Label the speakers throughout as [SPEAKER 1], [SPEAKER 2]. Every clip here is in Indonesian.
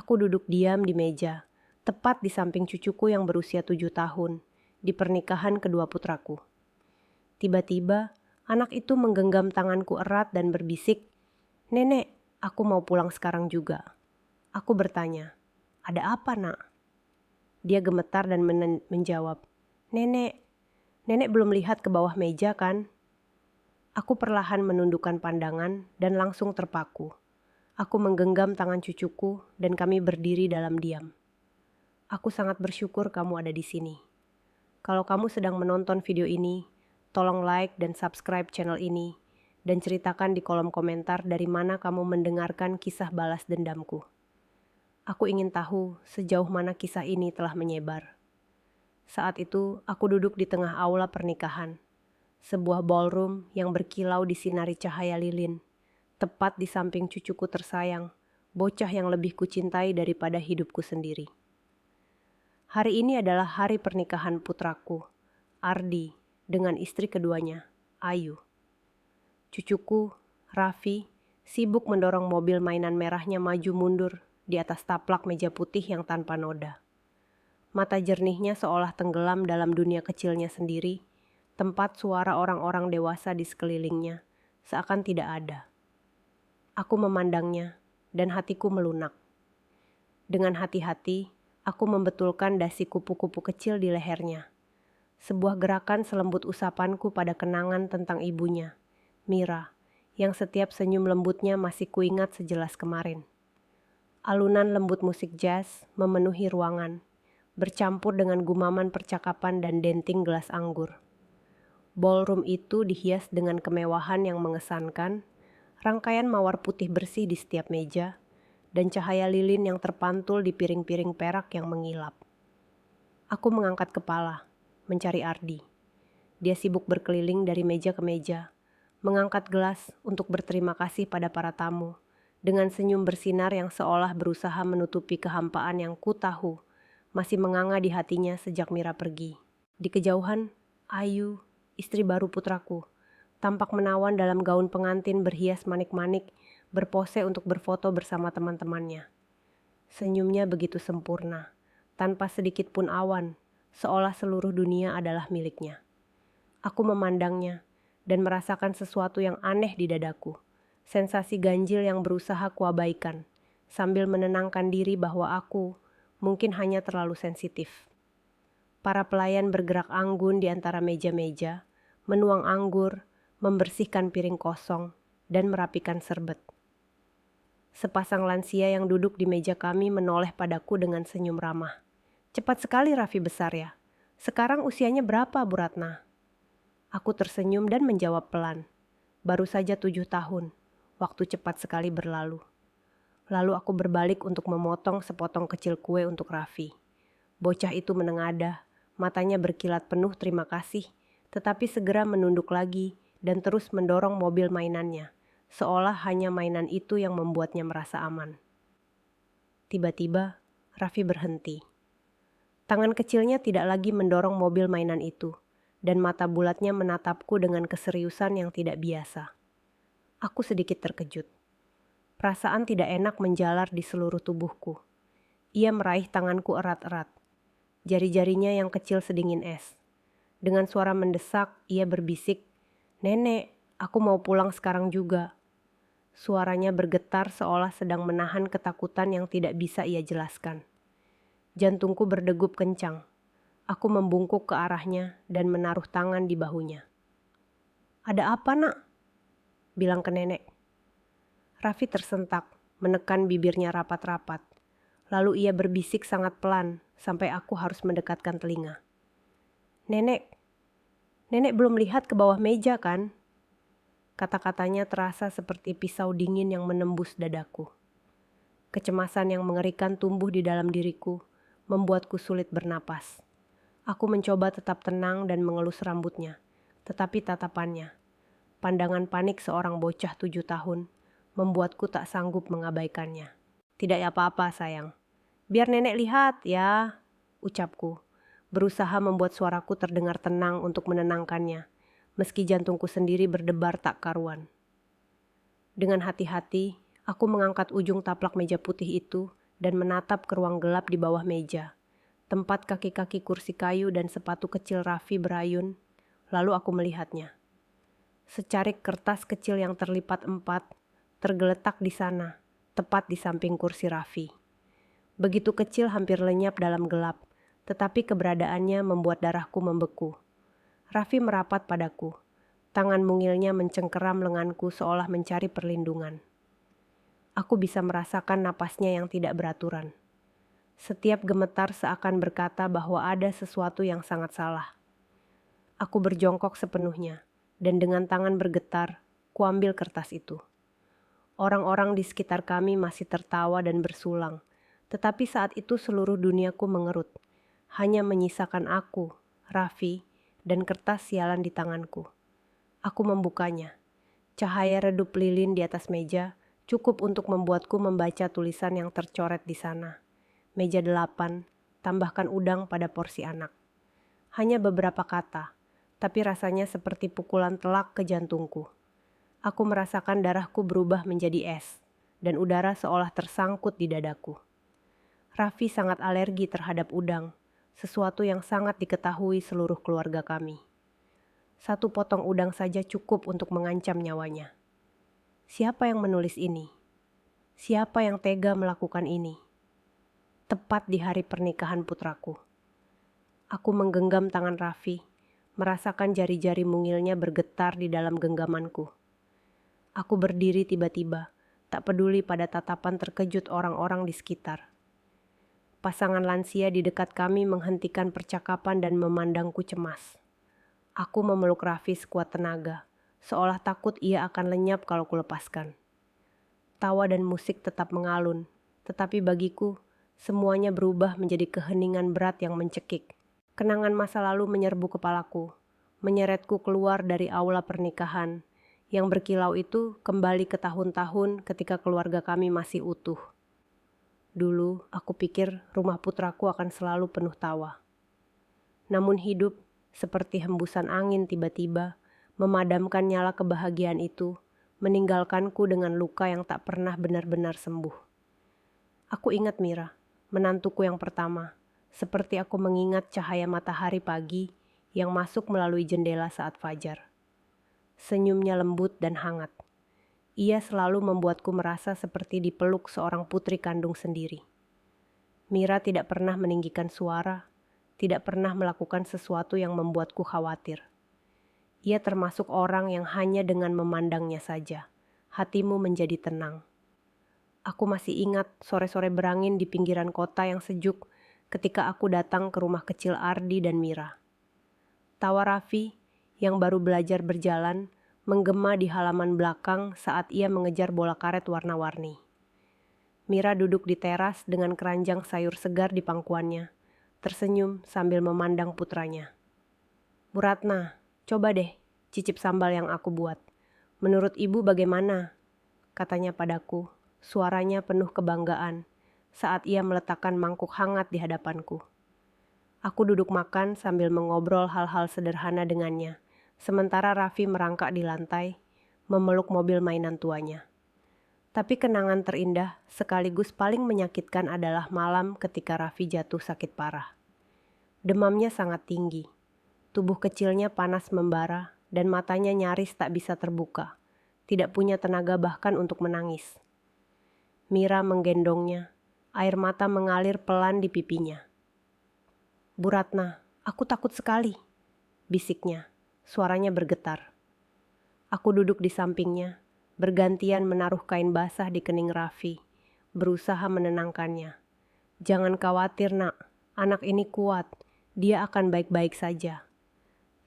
[SPEAKER 1] Aku duduk diam di meja, tepat di samping cucuku yang berusia 7 tahun, di pernikahan kedua putraku. Tiba-tiba, anak itu menggenggam tanganku erat dan berbisik, "Nenek, aku mau pulang sekarang juga." Aku bertanya, "Ada apa, nak?" Dia gemetar dan menjawab, "Nenek, nenek belum lihat ke bawah meja kan?" Aku perlahan menundukkan pandangan dan langsung terpaku. Aku menggenggam tangan cucuku dan kami berdiri dalam diam. "Aku sangat bersyukur kamu ada di sini. Kalau kamu sedang menonton video ini, tolong like dan subscribe channel ini, dan ceritakan di kolom komentar dari mana kamu mendengarkan kisah balas dendamku. Aku ingin tahu sejauh mana kisah ini telah menyebar." Saat itu, aku duduk di tengah aula pernikahan, sebuah ballroom yang berkilau disinari cahaya lilin, tepat di samping cucuku tersayang, bocah yang lebih kucintai daripada hidupku sendiri. Hari ini adalah hari pernikahan putraku, Ardi, dengan istri keduanya, Ayu. Cucuku, Raffi, sibuk mendorong mobil mainan merahnya maju mundur di atas taplak meja putih yang tanpa noda. Mata jernihnya seolah tenggelam dalam dunia kecilnya sendiri, tempat suara orang-orang dewasa di sekelilingnya seakan tidak ada. Aku memandangnya dan hatiku melunak. Dengan hati-hati, aku membetulkan dasi kupu-kupu kecil di lehernya. Sebuah gerakan selembut usapanku pada kenangan tentang ibunya, Mira, yang setiap senyum lembutnya masih kuingat sejelas kemarin. Alunan lembut musik jazz memenuhi ruangan, bercampur dengan gumaman percakapan dan denting gelas anggur. Ballroom itu dihias dengan kemewahan yang mengesankan, rangkaian mawar putih bersih di setiap meja, dan cahaya lilin yang terpantul di piring-piring perak yang mengilap. Aku mengangkat kepala, mencari Ardi. Dia sibuk berkeliling dari meja ke meja, mengangkat gelas untuk berterima kasih pada para tamu, dengan senyum bersinar yang seolah berusaha menutupi kehampaan yang ku tahu masih menganga di hatinya sejak Mira pergi. Di kejauhan, Ayu, istri baru putraku, tampak menawan dalam gaun pengantin berhias manik-manik, berpose untuk berfoto bersama teman-temannya. Senyumnya begitu sempurna, tanpa sedikit pun awan, seolah seluruh dunia adalah miliknya. Aku memandangnya dan merasakan sesuatu yang aneh di dadaku, sensasi ganjil yang berusaha kuabaikan, sambil menenangkan diri bahwa aku mungkin hanya terlalu sensitif. Para pelayan bergerak anggun di antara meja-meja, menuang anggur, membersihkan piring kosong, dan merapikan serbet. Sepasang lansia yang duduk di meja kami menoleh padaku dengan senyum ramah. "Cepat sekali Raffi besar ya. Sekarang usianya berapa, Bu Ratna?" Aku tersenyum dan menjawab pelan. "Baru saja 7 tahun. Waktu cepat sekali berlalu." Lalu aku berbalik untuk memotong sepotong kecil kue untuk Raffi. Bocah itu menengadah, matanya berkilat penuh terima kasih, tetapi segera menunduk lagi dan terus mendorong mobil mainannya, seolah hanya mainan itu yang membuatnya merasa aman. Tiba-tiba, Raffi berhenti. Tangan kecilnya tidak lagi mendorong mobil mainan itu, dan mata bulatnya menatapku dengan keseriusan yang tidak biasa. Aku sedikit terkejut. Perasaan tidak enak menjalar di seluruh tubuhku. Ia meraih tanganku erat-erat. Jari-jarinya yang kecil sedingin es. Dengan suara mendesak, ia berbisik, "Nenek, aku mau pulang sekarang juga." Suaranya bergetar seolah sedang menahan ketakutan yang tidak bisa ia jelaskan. Jantungku berdegup kencang. Aku membungkuk ke arahnya dan menaruh tangan di bahunya. "Ada apa, nak?" bilang ke nenek. Raffi tersentak, menekan bibirnya rapat-rapat. Lalu ia berbisik sangat pelan, sampai aku harus mendekatkan telinga. Nenek belum lihat ke bawah meja kan?" Kata-katanya terasa seperti pisau dingin yang menembus dadaku. Kecemasan yang mengerikan tumbuh di dalam diriku, membuatku sulit bernapas. Aku mencoba tetap tenang dan mengelus rambutnya, tetapi tatapannya, pandangan panik seorang bocah 7 tahun, membuatku tak sanggup mengabaikannya. "Tidak apa-apa sayang, biar nenek lihat ya," ucapku, berusaha membuat suaraku terdengar tenang untuk menenangkannya, meski jantungku sendiri berdebar tak karuan. Dengan hati-hati, aku mengangkat ujung taplak meja putih itu dan menatap ke ruang gelap di bawah meja, tempat kaki-kaki kursi kayu dan sepatu kecil Raffi berayun. Lalu aku melihatnya. Secarik kertas kecil yang terlipat 4 tergeletak di sana, tepat di samping kursi Raffi. Begitu kecil hampir lenyap dalam gelap, tetapi keberadaannya membuat darahku membeku. Raffi merapat padaku. Tangan mungilnya mencengkeram lenganku seolah mencari perlindungan. Aku bisa merasakan napasnya yang tidak beraturan. Setiap gemetar seakan berkata bahwa ada sesuatu yang sangat salah. Aku berjongkok sepenuhnya, dan dengan tangan bergetar, kuambil kertas itu. Orang-orang di sekitar kami masih tertawa dan bersulang, tetapi saat itu seluruh duniaku mengerut. Hanya menyisakan aku, Raffi, dan kertas sialan di tanganku. Aku membukanya. Cahaya redup lilin di atas meja cukup untuk membuatku membaca tulisan yang tercoret di sana. Meja 8, tambahkan udang pada porsi anak. Hanya beberapa kata, tapi rasanya seperti pukulan telak ke jantungku. Aku merasakan darahku berubah menjadi es, dan udara seolah tersangkut di dadaku. Raffi sangat alergi terhadap udang, sesuatu yang sangat diketahui seluruh keluarga kami. 1 potong udang saja cukup untuk mengancam nyawanya. Siapa yang menulis ini? Siapa yang tega melakukan ini? Tepat di hari pernikahan putraku. Aku menggenggam tangan Raffi, merasakan jari-jari mungilnya bergetar di dalam genggamanku. Aku berdiri tiba-tiba, tak peduli pada tatapan terkejut orang-orang di sekitar. Pasangan lansia di dekat kami menghentikan percakapan dan memandangku cemas. Aku memeluk Raffi sekuat tenaga, seolah takut ia akan lenyap kalau kulepaskan. Tawa dan musik tetap mengalun, tetapi bagiku, semuanya berubah menjadi keheningan berat yang mencekik. Kenangan masa lalu menyerbu kepalaku, menyeretku keluar dari aula pernikahan. Yang berkilau itu kembali ke tahun-tahun ketika keluarga kami masih utuh. Dulu, aku pikir rumah putraku akan selalu penuh tawa. Namun hidup, seperti hembusan angin tiba-tiba, memadamkan nyala kebahagiaan itu, meninggalkanku dengan luka yang tak pernah benar-benar sembuh. Aku ingat Mira, menantuku yang pertama, seperti aku mengingat cahaya matahari pagi yang masuk melalui jendela saat fajar. Senyumnya lembut dan hangat. Ia selalu membuatku merasa seperti dipeluk seorang putri kandung sendiri. Mira tidak pernah meninggikan suara, tidak pernah melakukan sesuatu yang membuatku khawatir. Ia termasuk orang yang hanya dengan memandangnya saja, hatimu menjadi tenang. Aku masih ingat sore-sore berangin di pinggiran kota yang sejuk ketika aku datang ke rumah kecil Ardi dan Mira. Tawa Raffi, yang baru belajar berjalan, menggema di halaman belakang saat ia mengejar bola karet warna-warni. Mira duduk di teras dengan keranjang sayur segar di pangkuannya, tersenyum sambil memandang putranya. "Bu Ratna, coba deh cicip sambal yang aku buat. Menurut ibu bagaimana?" katanya padaku, suaranya penuh kebanggaan saat ia meletakkan mangkuk hangat di hadapanku. Aku duduk makan sambil mengobrol hal-hal sederhana dengannya, sementara Raffi merangkak di lantai, memeluk mobil mainan tuanya. Tapi kenangan terindah sekaligus paling menyakitkan adalah malam ketika Raffi jatuh sakit parah. Demamnya sangat tinggi, tubuh kecilnya panas membara dan matanya nyaris tak bisa terbuka, tidak punya tenaga bahkan untuk menangis. Mira menggendongnya, air mata mengalir pelan di pipinya. "Bu Ratna, aku takut sekali," bisiknya, suaranya bergetar. Aku duduk di sampingnya, bergantian menaruh kain basah di kening Raffi, berusaha menenangkannya. "Jangan khawatir nak, anak ini kuat, dia akan baik-baik saja."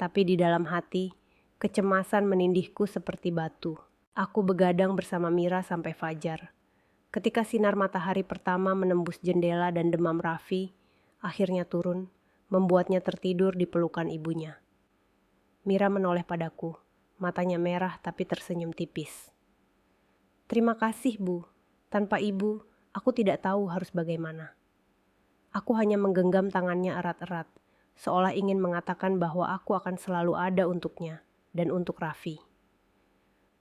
[SPEAKER 1] Tapi di dalam hati, kecemasan menindihku seperti batu. Aku begadang bersama Mira sampai fajar. Ketika sinar matahari pertama menembus jendela dan demam Raffi akhirnya turun, membuatnya tertidur di pelukan ibunya. Mira menoleh padaku, matanya merah tapi tersenyum tipis. "Terima kasih, Bu. Tanpa ibu, aku tidak tahu harus bagaimana." Aku hanya menggenggam tangannya erat-erat, seolah ingin mengatakan bahwa aku akan selalu ada untuknya dan untuk Raffi.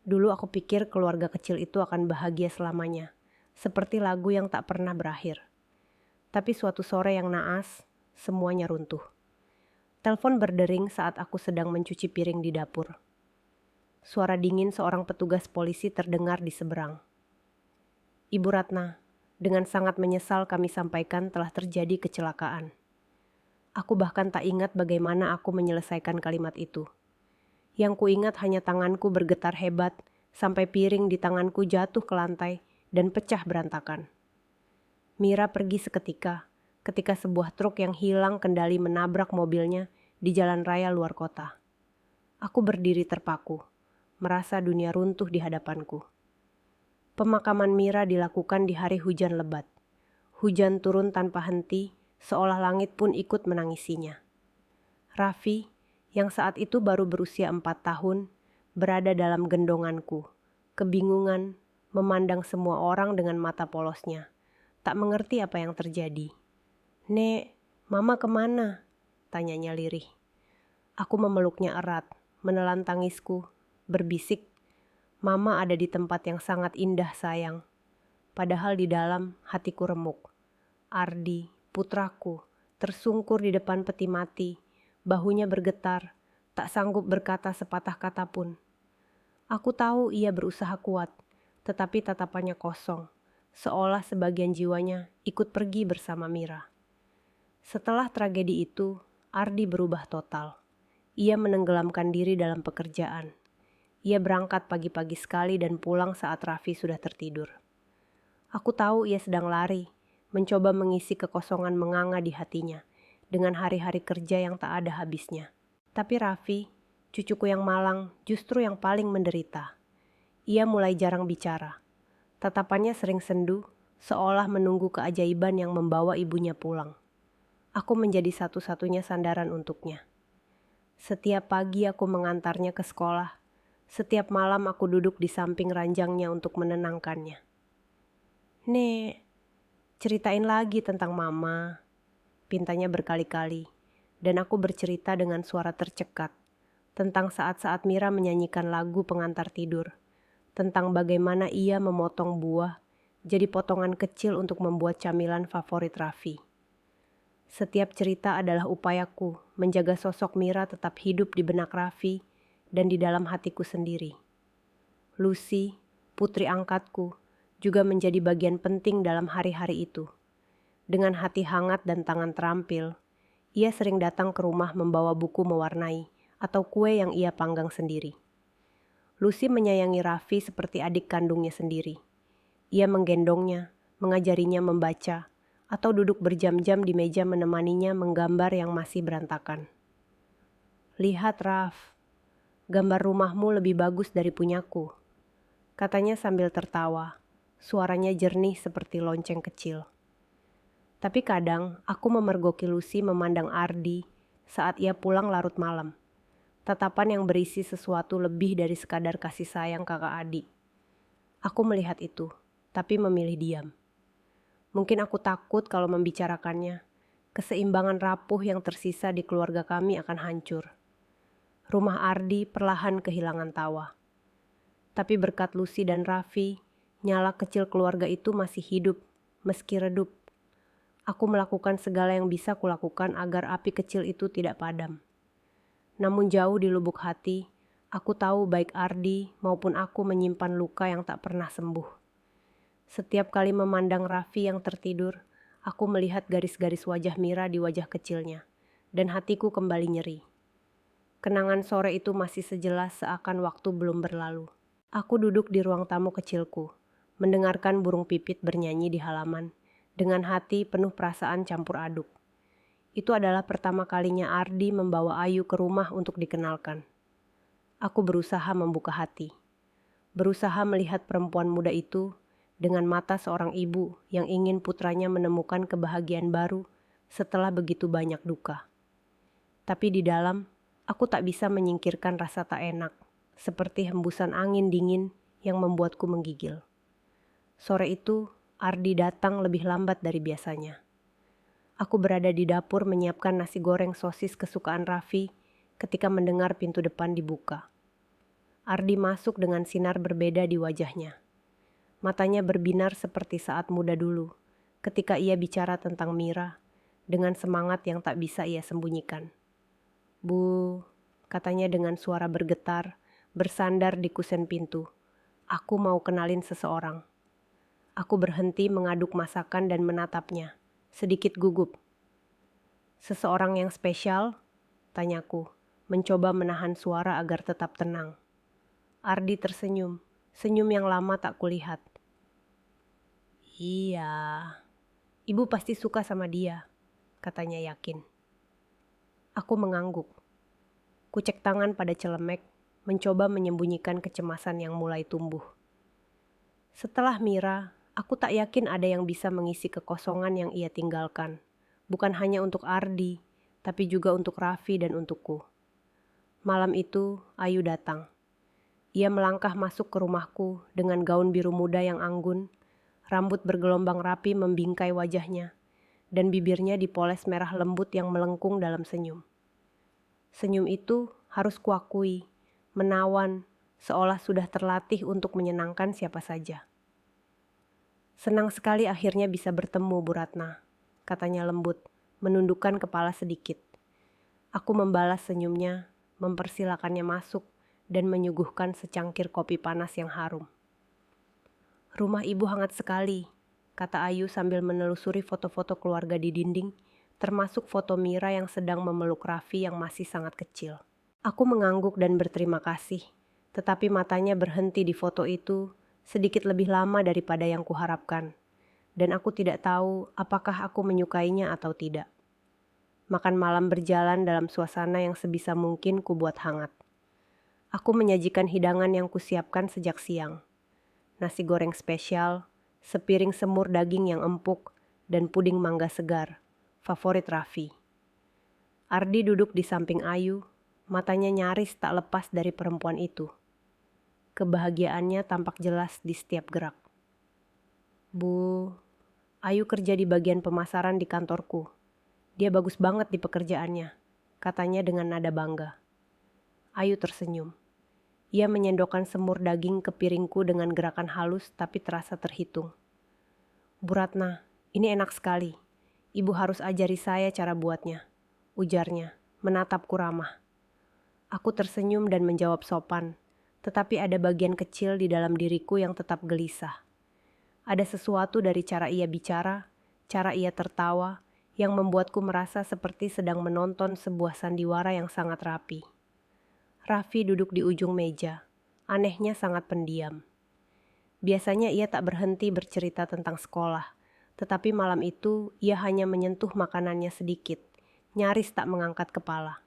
[SPEAKER 1] Dulu aku pikir keluarga kecil itu akan bahagia selamanya, seperti lagu yang tak pernah berakhir. Tapi suatu sore yang naas, semuanya runtuh. Telepon berdering saat aku sedang mencuci piring di dapur. Suara dingin seorang petugas polisi terdengar di seberang. "Ibu Ratna, dengan sangat menyesal kami sampaikan telah terjadi kecelakaan." Aku bahkan tak ingat bagaimana aku menyelesaikan kalimat itu. Yang kuingat hanya tanganku bergetar hebat sampai piring di tanganku jatuh ke lantai dan pecah berantakan. Mira pergi seketika, ketika sebuah truk yang hilang kendali menabrak mobilnya di jalan raya luar kota. Aku berdiri terpaku, merasa dunia runtuh di hadapanku. Pemakaman Mira dilakukan di hari hujan lebat. Hujan turun tanpa henti, seolah langit pun ikut menangisinya. Raffi, yang saat itu baru berusia 4 tahun, berada dalam gendonganku, kebingungan, memandang semua orang dengan mata polosnya. Tak mengerti apa yang terjadi. "Nek, Mama kemana?" tanyanya lirih. Aku memeluknya erat, menelan tangisku, berbisik, "Mama ada di tempat yang sangat indah sayang." Padahal di dalam hatiku remuk. Ardi, putraku, tersungkur di depan peti mati, bahunya bergetar, tak sanggup berkata sepatah kata pun. Aku tahu ia berusaha kuat, tetapi tatapannya kosong, seolah sebagian jiwanya ikut pergi bersama Mira. Setelah tragedi itu, Ardi berubah total. Ia menenggelamkan diri dalam pekerjaan. Ia berangkat pagi-pagi sekali dan pulang saat Raffi sudah tertidur. Aku tahu ia sedang lari, mencoba mengisi kekosongan menganga di hatinya dengan hari-hari kerja yang tak ada habisnya. Tapi Raffi, cucuku yang malang, justru yang paling menderita. Ia mulai jarang bicara. Tatapannya sering sendu, seolah menunggu keajaiban yang membawa ibunya pulang. Aku menjadi satu-satunya sandaran untuknya. Setiap pagi aku mengantarnya ke sekolah. Setiap malam aku duduk di samping ranjangnya untuk menenangkannya. "Nek, ceritain lagi tentang Mama," pintanya berkali-kali. Dan aku bercerita dengan suara tercekat. Tentang saat-saat Mira menyanyikan lagu pengantar tidur. Tentang bagaimana ia memotong buah jadi potongan kecil untuk membuat camilan favorit Raffi. Setiap cerita adalah upayaku menjaga sosok Mira tetap hidup di benak Raffi dan di dalam hatiku sendiri. Lucy, putri angkatku, juga menjadi bagian penting dalam hari-hari itu. Dengan hati hangat dan tangan terampil, ia sering datang ke rumah membawa buku mewarnai atau kue yang ia panggang sendiri. Lucy menyayangi Raffi seperti adik kandungnya sendiri. Ia menggendongnya, mengajarinya membaca, atau duduk berjam-jam di meja menemaninya menggambar yang masih berantakan. "Lihat, Raff, gambar rumahmu lebih bagus dari punyaku," katanya sambil tertawa. Suaranya jernih seperti lonceng kecil. Tapi kadang aku memergoki Lucy memandang Ardi saat ia pulang larut malam. Tatapan yang berisi sesuatu lebih dari sekadar kasih sayang kakak adik. Aku melihat itu, tapi memilih diam. Mungkin aku takut kalau membicarakannya, keseimbangan rapuh yang tersisa di keluarga kami akan hancur. Rumah Ardi perlahan kehilangan tawa. Tapi berkat Lucy dan Raffi, nyala kecil keluarga itu masih hidup, meski redup. Aku melakukan segala yang bisa kulakukan agar api kecil itu tidak padam. Namun jauh di lubuk hati, aku tahu baik Ardi maupun aku menyimpan luka yang tak pernah sembuh. Setiap kali memandang Raffi yang tertidur, aku melihat garis-garis wajah Mira di wajah kecilnya, dan hatiku kembali nyeri. Kenangan sore itu masih sejelas seakan waktu belum berlalu. Aku duduk di ruang tamu kecilku, mendengarkan burung pipit bernyanyi di halaman, dengan hati penuh perasaan campur aduk. Itu adalah pertama kalinya Ardi membawa Ayu ke rumah untuk dikenalkan. Aku berusaha membuka hati. Berusaha melihat perempuan muda itu dengan mata seorang ibu yang ingin putranya menemukan kebahagiaan baru setelah begitu banyak duka. Tapi di dalam, aku tak bisa menyingkirkan rasa tak enak, seperti hembusan angin dingin yang membuatku menggigil. Sore itu, Ardi datang lebih lambat dari biasanya. Aku berada di dapur menyiapkan nasi goreng sosis kesukaan Raffi ketika mendengar pintu depan dibuka. Ardi masuk dengan sinar berbeda di wajahnya. Matanya berbinar seperti saat muda dulu, ketika ia bicara tentang Mira, dengan semangat yang tak bisa ia sembunyikan. "Bu," katanya dengan suara bergetar, bersandar di kusen pintu. "Aku mau kenalin seseorang." Aku berhenti mengaduk masakan dan menatapnya, sedikit gugup. "Seseorang yang spesial?" tanyaku, mencoba menahan suara agar tetap tenang. Ardi tersenyum, senyum yang lama tak kulihat. "Iya, ibu pasti suka sama dia," katanya yakin. Aku mengangguk. Kucek tangan pada celemek, mencoba menyembunyikan kecemasan yang mulai tumbuh. Setelah Mira, aku tak yakin ada yang bisa mengisi kekosongan yang ia tinggalkan. Bukan hanya untuk Ardi, tapi juga untuk Raffi dan untukku. Malam itu, Ayu datang. Ia melangkah masuk ke rumahku dengan gaun biru muda yang anggun, rambut bergelombang rapi membingkai wajahnya, dan bibirnya dipoles merah lembut yang melengkung dalam senyum. Senyum itu harus kuakui, menawan, seolah sudah terlatih untuk menyenangkan siapa saja. "Senang sekali akhirnya bisa bertemu, Bu Ratna," katanya lembut, menundukkan kepala sedikit. Aku membalas senyumnya, mempersilakannya masuk, dan menyuguhkan secangkir kopi panas yang harum. "Rumah ibu hangat sekali," kata Ayu sambil menelusuri foto-foto keluarga di dinding, termasuk foto Mira yang sedang memeluk Raffi yang masih sangat kecil. Aku mengangguk dan berterima kasih, tetapi matanya berhenti di foto itu sedikit lebih lama daripada yang kuharapkan, dan aku tidak tahu apakah aku menyukainya atau tidak. Makan malam berjalan dalam suasana yang sebisa mungkin kubuat hangat. Aku menyajikan hidangan yang kusiapkan sejak siang. Nasi goreng spesial, sepiring semur daging yang empuk, dan puding mangga segar, favorit Raffi. Ardi duduk di samping Ayu, matanya nyaris tak lepas dari perempuan itu. Kebahagiaannya tampak jelas di setiap gerak. "Bu, Ayu kerja di bagian pemasaran di kantorku. Dia bagus banget di pekerjaannya," katanya dengan nada bangga. Ayu tersenyum. Ia menyendokkan semur daging ke piringku dengan gerakan halus tapi terasa terhitung. "Bu Ratna, ini enak sekali. Ibu harus ajari saya cara buatnya," ujarnya, menatapku ramah. Aku tersenyum dan menjawab sopan, tetapi ada bagian kecil di dalam diriku yang tetap gelisah. Ada sesuatu dari cara ia bicara, cara ia tertawa, yang membuatku merasa seperti sedang menonton sebuah sandiwara yang sangat rapi. Raffi duduk di ujung meja, anehnya sangat pendiam. Biasanya ia tak berhenti bercerita tentang sekolah, tetapi malam itu ia hanya menyentuh makanannya sedikit, nyaris tak mengangkat kepala.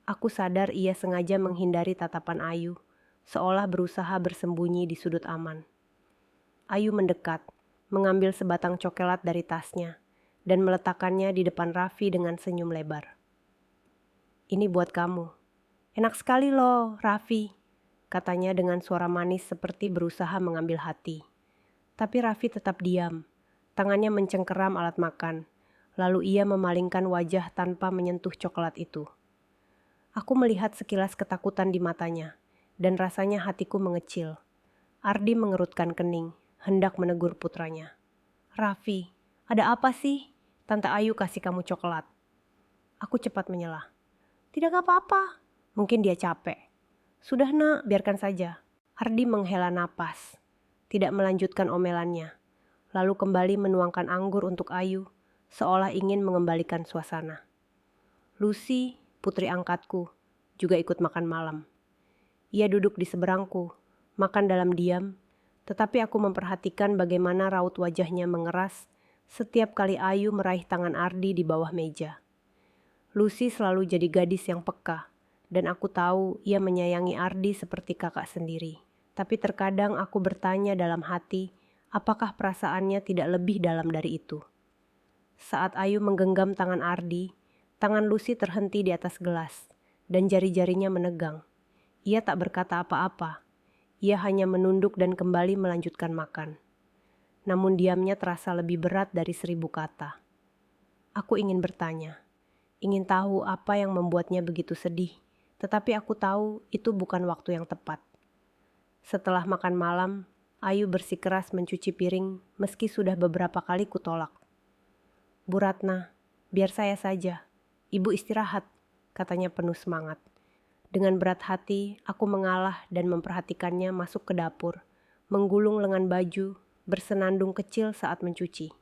[SPEAKER 1] Aku sadar ia sengaja menghindari tatapan Ayu, seolah berusaha bersembunyi di sudut aman. Ayu mendekat, mengambil sebatang coklat dari tasnya, dan meletakkannya di depan Raffi dengan senyum lebar. "Ini buat kamu. Enak sekali loh, Raffi," katanya dengan suara manis seperti berusaha mengambil hati. Tapi Raffi tetap diam, tangannya mencengkeram alat makan, lalu ia memalingkan wajah tanpa menyentuh coklat itu. Aku melihat sekilas ketakutan di matanya, dan rasanya hatiku mengecil. Ardi mengerutkan kening, hendak menegur putranya. "Raffi, ada apa sih? Tante Ayu kasih kamu coklat." Aku cepat menyelah. "Tidak apa-apa, mungkin dia capek." "Sudah nak, biarkan saja." Ardi menghela napas, tidak melanjutkan omelannya, lalu kembali menuangkan anggur untuk Ayu, seolah ingin mengembalikan suasana. Lucy, putri angkatku, juga ikut makan malam. Ia duduk di seberangku, makan dalam diam, tetapi aku memperhatikan bagaimana raut wajahnya mengeras setiap kali Ayu meraih tangan Ardi di bawah meja. Lucy selalu jadi gadis yang peka, dan aku tahu ia menyayangi Ardi seperti kakak sendiri. Tapi terkadang aku bertanya dalam hati, apakah perasaannya tidak lebih dalam dari itu? Saat Ayu menggenggam tangan Ardi, tangan Lucy terhenti di atas gelas, dan jari-jarinya menegang. Ia tak berkata apa-apa. Ia hanya menunduk dan kembali melanjutkan makan. Namun diamnya terasa lebih berat dari 1000 kata. Aku ingin bertanya, ingin tahu apa yang membuatnya begitu sedih, tetapi aku tahu itu bukan waktu yang tepat. Setelah makan malam, Ayu bersikeras mencuci piring meski sudah beberapa kali kutolak. Bu Ratna, biar saya saja. Ibu istirahat, katanya penuh semangat. Dengan berat hati, aku mengalah dan memperhatikannya masuk ke dapur, menggulung lengan baju, bersenandung kecil saat mencuci.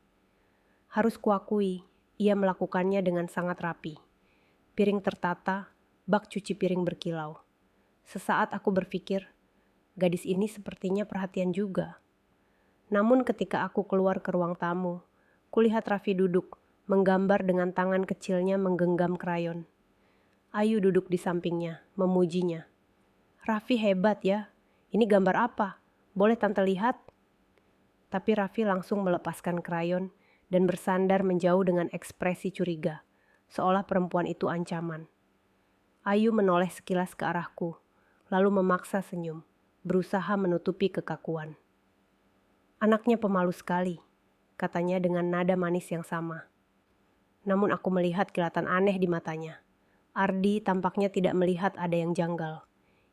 [SPEAKER 1] Harus kuakui, ia melakukannya dengan sangat rapi. Piring tertata, bak cuci piring berkilau. Sesaat aku berpikir, gadis ini sepertinya perhatian juga. Namun ketika aku keluar ke ruang tamu, kulihat Raffi duduk, menggambar dengan tangan kecilnya menggenggam krayon. Ayu duduk di sampingnya, memujinya. Raffi hebat ya, ini gambar apa? Boleh tante lihat? Tapi Raffi langsung melepaskan krayon dan bersandar menjauh dengan ekspresi curiga, seolah perempuan itu ancaman. Ayu menoleh sekilas ke arahku, lalu memaksa senyum, berusaha menutupi kekakuan. Anaknya pemalu sekali, katanya dengan nada manis yang sama. Namun aku melihat kilatan aneh di matanya. Ardi tampaknya tidak melihat ada yang janggal.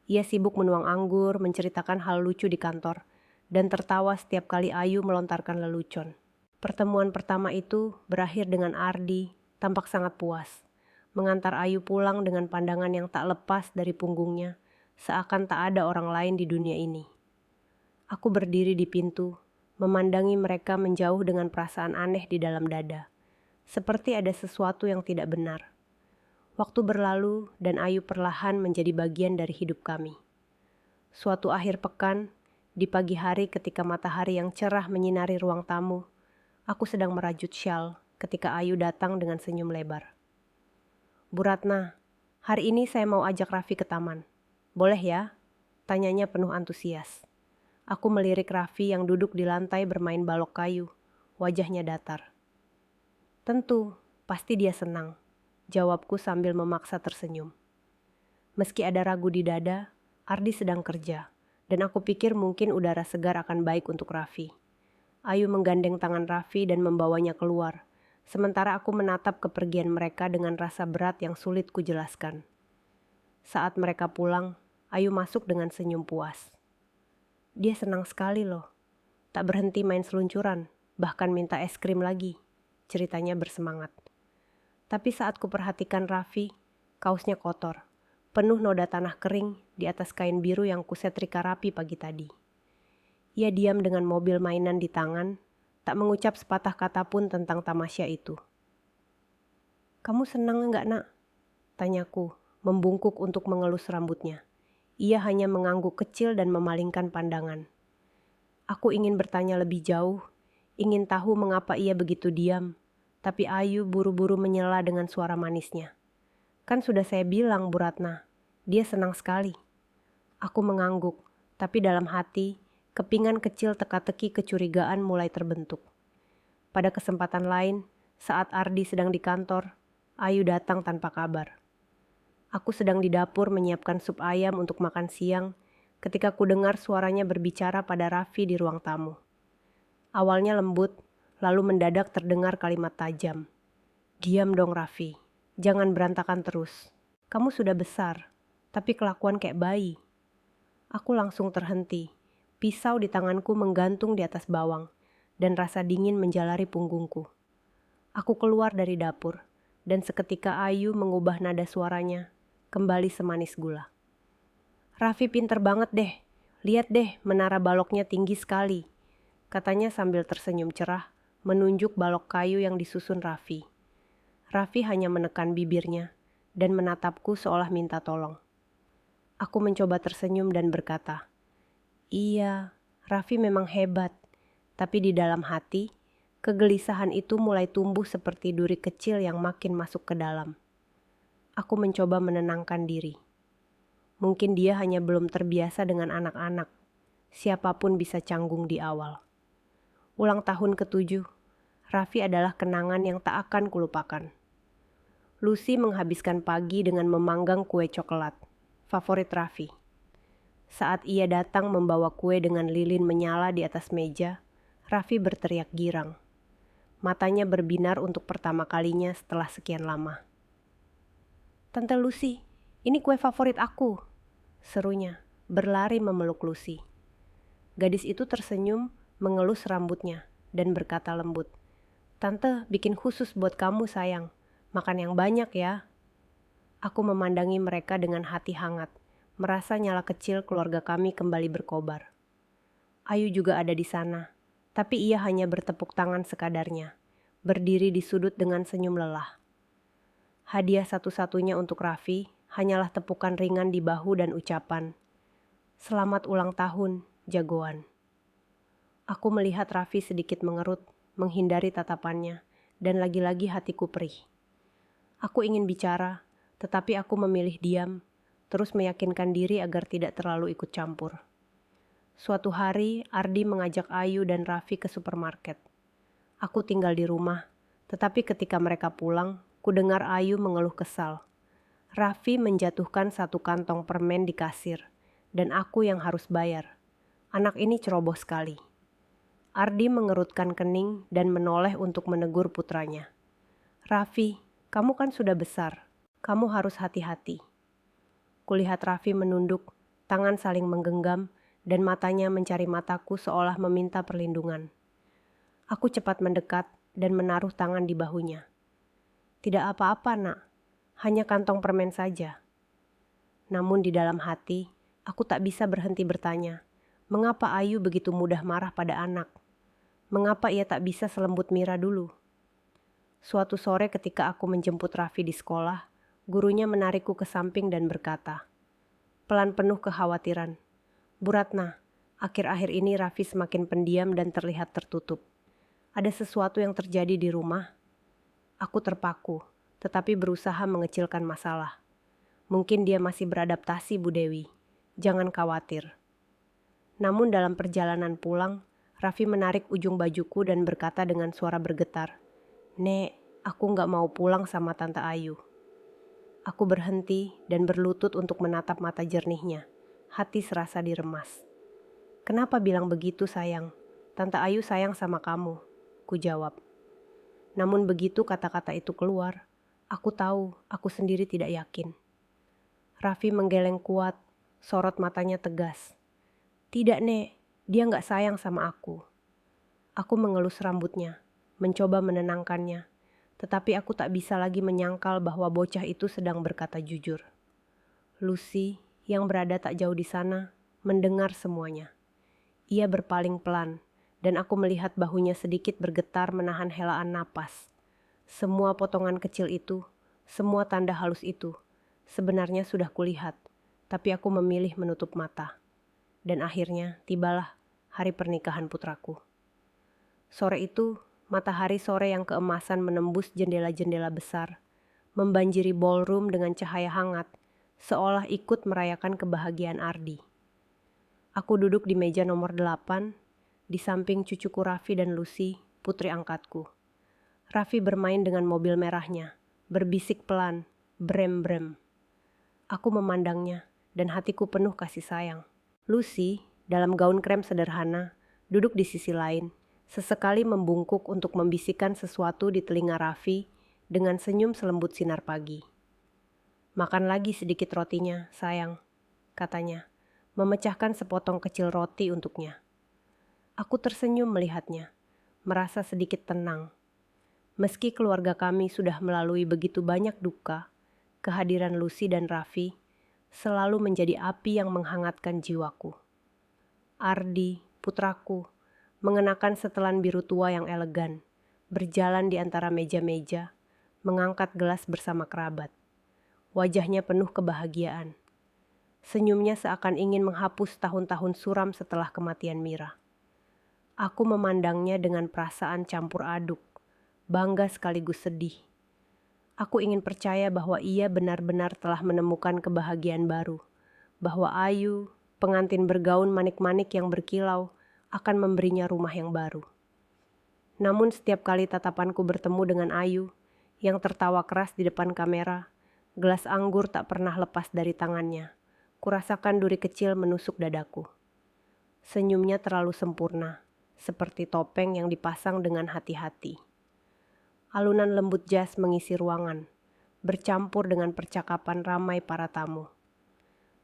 [SPEAKER 1] Ia sibuk menuang anggur, menceritakan hal lucu di kantor, dan tertawa setiap kali Ayu melontarkan lelucon. Pertemuan pertama itu berakhir dengan Ardi tampak sangat puas, mengantar Ayu pulang dengan pandangan yang tak lepas dari punggungnya, seakan tak ada orang lain di dunia ini. Aku berdiri di pintu, memandangi mereka menjauh dengan perasaan aneh di dalam dada, seperti ada sesuatu yang tidak benar. Waktu berlalu dan Ayu perlahan menjadi bagian dari hidup kami. Suatu akhir pekan, di pagi hari ketika matahari yang cerah menyinari ruang tamu, aku sedang merajut syal ketika Ayu datang dengan senyum lebar. Bu Ratna, hari ini saya mau ajak Raffi ke taman. Boleh ya? Tanyanya penuh antusias. Aku melirik Raffi yang duduk di lantai bermain balok kayu, wajahnya datar. Tentu, pasti dia senang, jawabku sambil memaksa tersenyum. Meski ada ragu di dada, Ardi sedang kerja, dan aku pikir mungkin udara segar akan baik untuk Raffi. Ayu menggandeng tangan Raffi dan membawanya keluar, sementara aku menatap kepergian mereka dengan rasa berat yang sulit kujelaskan. Saat mereka pulang, Ayu masuk dengan senyum puas. Dia senang sekali loh, tak berhenti main seluncuran, bahkan minta es krim lagi, ceritanya bersemangat. Tapi saat kuperhatikan Raffi, kaosnya kotor, penuh noda tanah kering di atas kain biru yang kusetrika rapi pagi tadi. Ia diam dengan mobil mainan di tangan, tak mengucap sepatah kata pun tentang tamasya itu. Kamu senang enggak, nak? Tanyaku, membungkuk untuk mengelus rambutnya. Ia hanya mengangguk kecil dan memalingkan pandangan. Aku ingin bertanya lebih jauh, ingin tahu mengapa ia begitu diam, tapi Ayu buru-buru menyela dengan suara manisnya. Kan sudah saya bilang, Bu Ratna, dia senang sekali. Aku mengangguk, tapi dalam hati, kepingan kecil teka-teki kecurigaan mulai terbentuk. Pada kesempatan lain, saat Ardi sedang di kantor, Ayu datang tanpa kabar. Aku sedang di dapur menyiapkan sup ayam untuk makan siang, ketika ku dengar suaranya berbicara pada Raffi di ruang tamu. Awalnya lembut, lalu mendadak terdengar kalimat tajam. Diam dong Raffi. Jangan berantakan terus. Kamu sudah besar, tapi kelakuan kayak bayi. Aku langsung terhenti. Pisau di tanganku menggantung di atas bawang, dan rasa dingin menjalari punggungku. Aku keluar dari dapur, dan seketika Ayu mengubah nada suaranya, kembali semanis gula. Raffi pinter banget deh. Lihat deh, menara baloknya tinggi sekali, katanya sambil tersenyum cerah, menunjuk balok kayu yang disusun Raffi. Raffi hanya menekan bibirnya dan menatapku seolah minta tolong. Aku mencoba tersenyum dan berkata, iya, Raffi memang hebat, tapi di dalam hati, kegelisahan itu mulai tumbuh seperti duri kecil yang makin masuk ke dalam. Aku mencoba menenangkan diri. Mungkin dia hanya belum terbiasa dengan anak-anak. Siapapun bisa canggung di awal. Ulang tahun ke-7, Raffi adalah kenangan yang tak akan kulupakan. Lucy menghabiskan pagi dengan memanggang kue coklat, favorit Raffi. Saat ia datang membawa kue dengan lilin menyala di atas meja, Raffi berteriak girang. Matanya berbinar untuk pertama kalinya setelah sekian lama. Tante Lucy, ini kue favorit aku, serunya, berlari memeluk Lucy. Gadis itu tersenyum, mengelus rambutnya, dan berkata lembut, "Tante bikin khusus buat kamu sayang, makan yang banyak ya." Aku memandangi mereka dengan hati hangat, merasa nyala kecil keluarga kami kembali berkobar. Ayu juga ada di sana, tapi ia hanya bertepuk tangan sekadarnya, berdiri di sudut dengan senyum lelah. Hadiah satu-satunya untuk Raffi hanyalah tepukan ringan di bahu dan ucapan, "Selamat ulang tahun, jagoan." Aku melihat Raffi sedikit mengerut, menghindari tatapannya, dan lagi-lagi hatiku perih. Aku ingin bicara, tetapi aku memilih diam, terus meyakinkan diri agar tidak terlalu ikut campur. Suatu hari, Ardi mengajak Ayu dan Raffi ke supermarket. Aku tinggal di rumah, tetapi ketika mereka pulang, ku dengar Ayu mengeluh kesal. Raffi menjatuhkan satu kantong permen di kasir, dan aku yang harus bayar. Anak ini ceroboh sekali. Ardi mengerutkan kening dan menoleh untuk menegur putranya. "Raffi, kamu kan sudah besar. Kamu harus hati-hati." Kulihat Raffi menunduk, tangan saling menggenggam, dan matanya mencari mataku seolah meminta perlindungan. Aku cepat mendekat dan menaruh tangan di bahunya. "Tidak apa-apa, Nak. Hanya kantong permen saja." Namun di dalam hati, aku tak bisa berhenti bertanya, mengapa Ayu begitu mudah marah pada anak? Mengapa ia tak bisa selembut Mira dulu? Suatu sore ketika aku menjemput Raffi di sekolah, gurunya menarikku ke samping dan berkata, pelan penuh kekhawatiran, "Bu Ratna, akhir-akhir ini Raffi semakin pendiam dan terlihat tertutup. Ada sesuatu yang terjadi di rumah?" Aku terpaku, tetapi berusaha mengecilkan masalah. "Mungkin dia masih beradaptasi, Bu Dewi. Jangan khawatir." Namun dalam perjalanan pulang, Raffi menarik ujung bajuku dan berkata dengan suara bergetar, "Nek, aku nggak mau pulang sama Tante Ayu." Aku berhenti dan berlutut untuk menatap mata jernihnya. Hati serasa diremas. "Kenapa bilang begitu, sayang? Tante Ayu sayang sama kamu," ku jawab. Namun begitu kata-kata itu keluar, aku tahu aku sendiri tidak yakin. Raffi menggeleng kuat, sorot matanya tegas. "Tidak, Nek, dia nggak sayang sama aku." Aku mengelus rambutnya, mencoba menenangkannya, tetapi aku tak bisa lagi menyangkal bahwa bocah itu sedang berkata jujur. Lucy, yang berada tak jauh di sana, mendengar semuanya. Ia berpaling pelan, dan aku melihat bahunya sedikit bergetar menahan helaan napas. Semua potongan kecil itu, semua tanda halus itu, sebenarnya sudah kulihat, tapi aku memilih menutup mata. Dan akhirnya tibalah hari pernikahan putraku. Sore itu, matahari sore yang keemasan menembus jendela-jendela besar, membanjiri ballroom dengan cahaya hangat, seolah ikut merayakan kebahagiaan Ardi. Aku duduk di meja nomor 8, di samping cucuku Raffi dan Lucy, putri angkatku. Raffi bermain dengan mobil merahnya, berbisik pelan, brem-brem. Aku memandangnya, dan hatiku penuh kasih sayang. Lucy, dalam gaun krem sederhana, duduk di sisi lain, sesekali membungkuk untuk membisikkan sesuatu di telinga Raffi dengan senyum selembut sinar pagi. "Makan lagi sedikit rotinya, sayang," katanya, memecahkan sepotong kecil roti untuknya. Aku tersenyum melihatnya, merasa sedikit tenang. Meski keluarga kami sudah melalui begitu banyak duka, kehadiran Lucy dan Raffi selalu menjadi api yang menghangatkan jiwaku. Ardi, putraku, mengenakan setelan biru tua yang elegan, berjalan di antara meja-meja, mengangkat gelas bersama kerabat. Wajahnya penuh kebahagiaan. Senyumnya seakan ingin menghapus tahun-tahun suram setelah kematian Mira. Aku memandangnya dengan perasaan campur aduk, bangga sekaligus sedih. Aku ingin percaya bahwa ia benar-benar telah menemukan kebahagiaan baru, bahwa Ayu, pengantin bergaun manik-manik yang berkilau, akan memberinya rumah yang baru. Namun setiap kali tatapanku bertemu dengan Ayu, yang tertawa keras di depan kamera, gelas anggur tak pernah lepas dari tangannya. Kurasakan duri kecil menusuk dadaku. Senyumnya terlalu sempurna, seperti topeng yang dipasang dengan hati-hati. Alunan lembut jas mengisi ruangan, bercampur dengan percakapan ramai para tamu.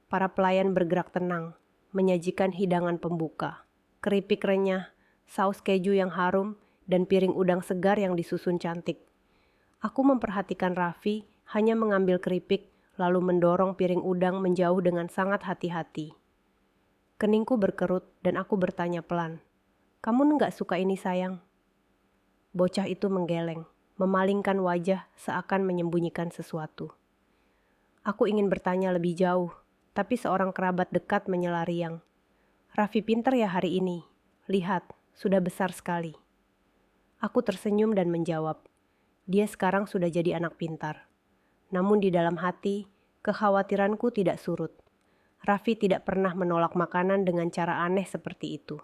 [SPEAKER 1] Para pelayan bergerak tenang, menyajikan hidangan pembuka. keripik renyah, saus keju yang harum, dan piring udang segar yang disusun cantik. Aku memperhatikan Raffi hanya mengambil keripik lalu mendorong piring udang menjauh dengan sangat hati-hati. Keningku berkerut dan aku bertanya pelan, "Kamu nggak suka ini sayang?" Bocah itu menggeleng, memalingkan wajah seakan menyembunyikan sesuatu. Aku ingin bertanya lebih jauh, tapi seorang kerabat dekat menyela riang. "Raffi pinter ya hari ini. Lihat, sudah besar sekali." Aku tersenyum dan menjawab, "Dia sekarang sudah jadi anak pintar." Namun di dalam hati, kekhawatiranku tidak surut. Raffi tidak pernah menolak makanan dengan cara aneh seperti itu.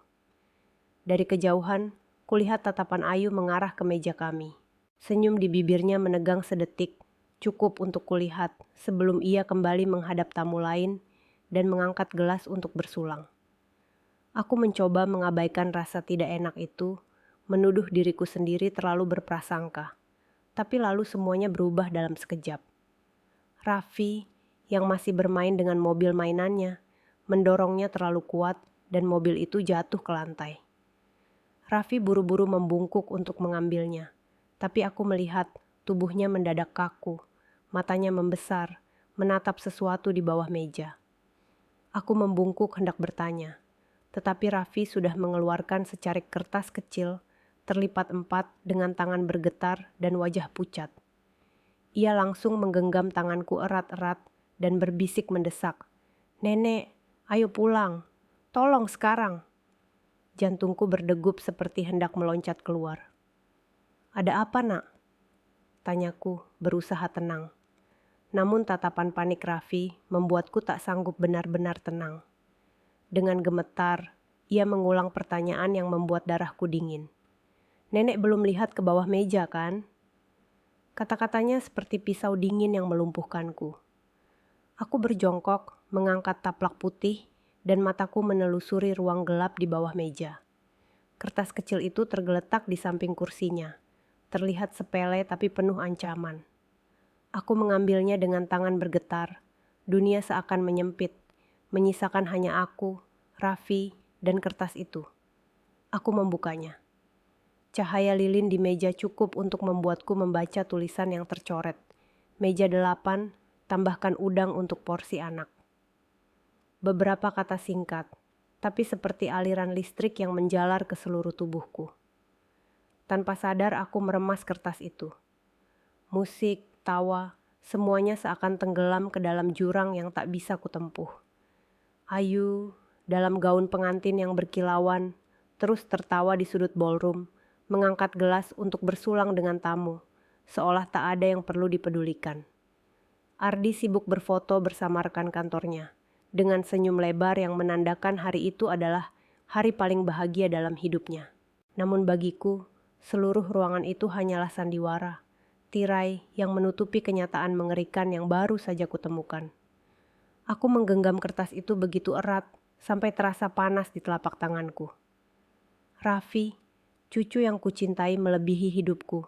[SPEAKER 1] Dari kejauhan, kulihat tatapan Ayu mengarah ke meja kami. Senyum di bibirnya menegang sedetik, cukup untuk kulihat sebelum ia kembali menghadap tamu lain dan mengangkat gelas untuk bersulang. Aku mencoba mengabaikan rasa tidak enak itu, menuduh diriku sendiri terlalu berprasangka. Tapi lalu semuanya berubah dalam sekejap. Raffi, yang masih bermain dengan mobil mainannya, mendorongnya terlalu kuat dan mobil itu jatuh ke lantai. Raffi buru-buru membungkuk untuk mengambilnya, tapi aku melihat tubuhnya mendadak kaku, matanya membesar, menatap sesuatu di bawah meja. Aku membungkuk hendak bertanya, tetapi Raffi sudah mengeluarkan secarik kertas kecil, terlipat 4 dengan tangan bergetar dan wajah pucat. Ia langsung menggenggam tanganku erat-erat dan berbisik mendesak, "Nenek, ayo pulang. Tolong sekarang." Jantungku berdegup seperti hendak meloncat keluar. "Ada apa, Nak?" tanyaku, berusaha tenang. Namun tatapan panik Raffi membuatku tak sanggup benar-benar tenang. Dengan gemetar, ia mengulang pertanyaan yang membuat darahku dingin. "Nenek belum lihat ke bawah meja, kan?" Kata-katanya seperti pisau dingin yang melumpuhkanku. Aku berjongkok, mengangkat taplak putih, dan mataku menelusuri ruang gelap di bawah meja. Kertas kecil itu tergeletak di samping kursinya. Terlihat sepele tapi penuh ancaman. Aku mengambilnya dengan tangan bergetar. Dunia seakan menyempit, menyisakan hanya aku, Raffi, dan kertas itu. Aku membukanya. Cahaya lilin di meja cukup untuk membuatku membaca tulisan yang tercoret. Meja 8, tambahkan udang untuk porsi anak. Beberapa kata singkat, tapi seperti aliran listrik yang menjalar ke seluruh tubuhku. Tanpa sadar aku meremas kertas itu. Musik, tawa, semuanya seakan tenggelam ke dalam jurang yang tak bisa kutempuh. Ayu, dalam gaun pengantin yang berkilauan, terus tertawa di sudut ballroom, mengangkat gelas untuk bersulang dengan tamu, seolah tak ada yang perlu dipedulikan. Ardi sibuk berfoto bersama rekan kantornya, dengan senyum lebar yang menandakan hari itu adalah hari paling bahagia dalam hidupnya. Namun bagiku, seluruh ruangan itu hanyalah sandiwara, tirai yang menutupi kenyataan mengerikan yang baru saja kutemukan. Aku menggenggam kertas itu begitu erat, sampai terasa panas di telapak tanganku. Raffi, cucu yang kucintai melebihi hidupku,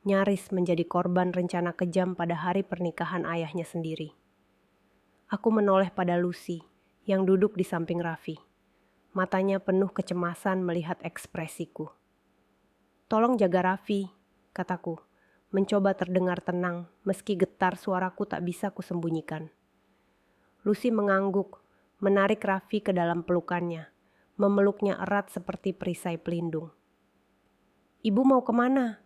[SPEAKER 1] nyaris menjadi korban rencana kejam pada hari pernikahan ayahnya sendiri. Aku menoleh pada Lucy, yang duduk di samping Raffi. Matanya penuh kecemasan melihat ekspresiku. "Tolong jaga Raffi," kataku, mencoba terdengar tenang meski getar suaraku tak bisa kusembunyikan. Lucy mengangguk, menarik Raffi ke dalam pelukannya, memeluknya erat seperti perisai pelindung. "Ibu mau kemana?"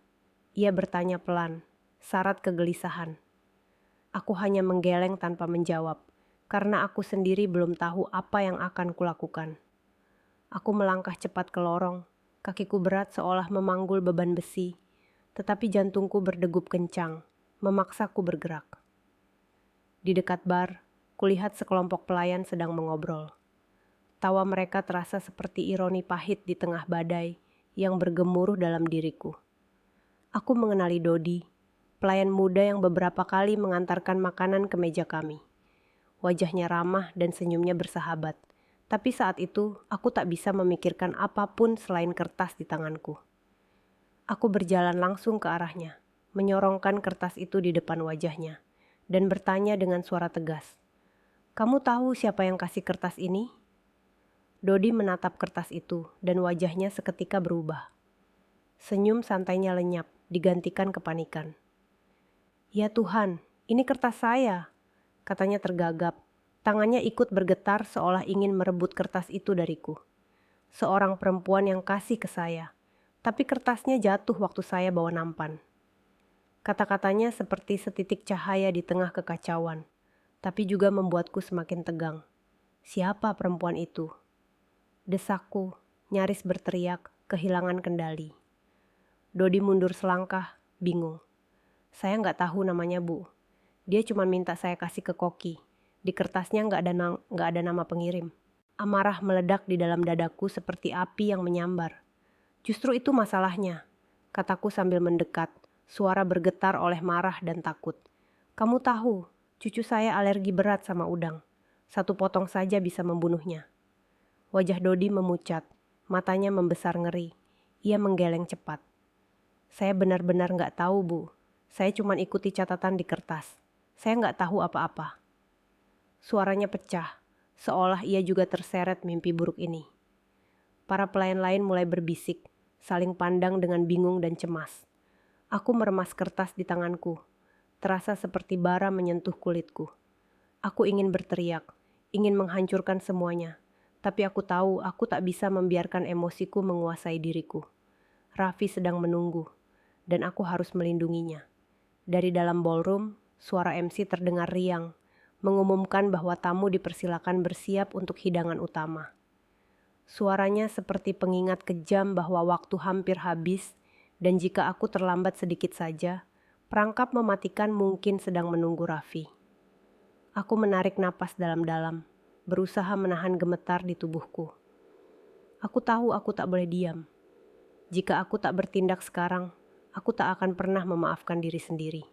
[SPEAKER 1] Ia bertanya pelan, syarat kegelisahan. Aku hanya menggeleng tanpa menjawab, karena aku sendiri belum tahu apa yang akan kulakukan. Aku melangkah cepat ke lorong, kakiku berat seolah memanggul beban besi, tetapi jantungku berdegup kencang, memaksaku bergerak. Di dekat bar, kulihat sekelompok pelayan sedang mengobrol. Tawa mereka terasa seperti ironi pahit di tengah badai yang bergemuruh dalam diriku. Aku mengenali Dodi, pelayan muda yang beberapa kali mengantarkan makanan ke meja kami. Wajahnya ramah dan senyumnya bersahabat, tapi saat itu aku tak bisa memikirkan apapun selain kertas di tanganku. Aku berjalan langsung ke arahnya, menyorongkan kertas itu di depan wajahnya, dan bertanya dengan suara tegas, "Kamu tahu siapa yang kasih kertas ini?" Dodi menatap kertas itu dan wajahnya seketika berubah. Senyum santainya lenyap, digantikan kepanikan. "Ya Tuhan, ini kertas saya," katanya tergagap. Tangannya ikut bergetar seolah ingin merebut kertas itu dariku. Seorang perempuan yang kasih ke saya, tapi kertasnya jatuh waktu saya bawa nampan. Kata-katanya seperti setitik cahaya di tengah kekacauan, tapi juga membuatku semakin tegang. Siapa perempuan itu? Desakku, nyaris berteriak, kehilangan kendali. Dodi mundur selangkah, bingung. "Saya nggak tahu namanya, Bu. Dia cuma minta saya kasih ke Koki. Di kertasnya nggak ada nama pengirim." Amarah meledak di dalam dadaku seperti api yang menyambar. "Justru itu masalahnya," kataku sambil mendekat, suara bergetar oleh marah dan takut. "Kamu tahu, cucu saya alergi berat sama udang. Satu potong saja bisa membunuhnya." Wajah Dodi memucat, matanya membesar ngeri. Ia menggeleng cepat. "Saya benar-benar nggak tahu, Bu. Saya cuma ikuti catatan di kertas. Saya nggak tahu apa-apa." Suaranya pecah, seolah ia juga terseret mimpi buruk ini. Para pelayan lain mulai berbisik, saling pandang dengan bingung dan cemas. Aku meremas kertas di tanganku, terasa seperti bara menyentuh kulitku. Aku ingin berteriak, ingin menghancurkan semuanya, tapi aku tahu aku tak bisa membiarkan emosiku menguasai diriku. Raffi sedang menunggu, dan aku harus melindunginya. Dari dalam ballroom, suara MC terdengar riang, mengumumkan bahwa tamu dipersilakan bersiap untuk hidangan utama. Suaranya seperti pengingat kejam bahwa waktu hampir habis, dan jika aku terlambat sedikit saja, perangkap mematikan mungkin sedang menunggu Raffi. Aku menarik napas dalam-dalam, berusaha menahan gemetar di tubuhku. Aku tahu aku tak boleh diam. Jika aku tak bertindak sekarang, aku tak akan pernah memaafkan diri sendiri.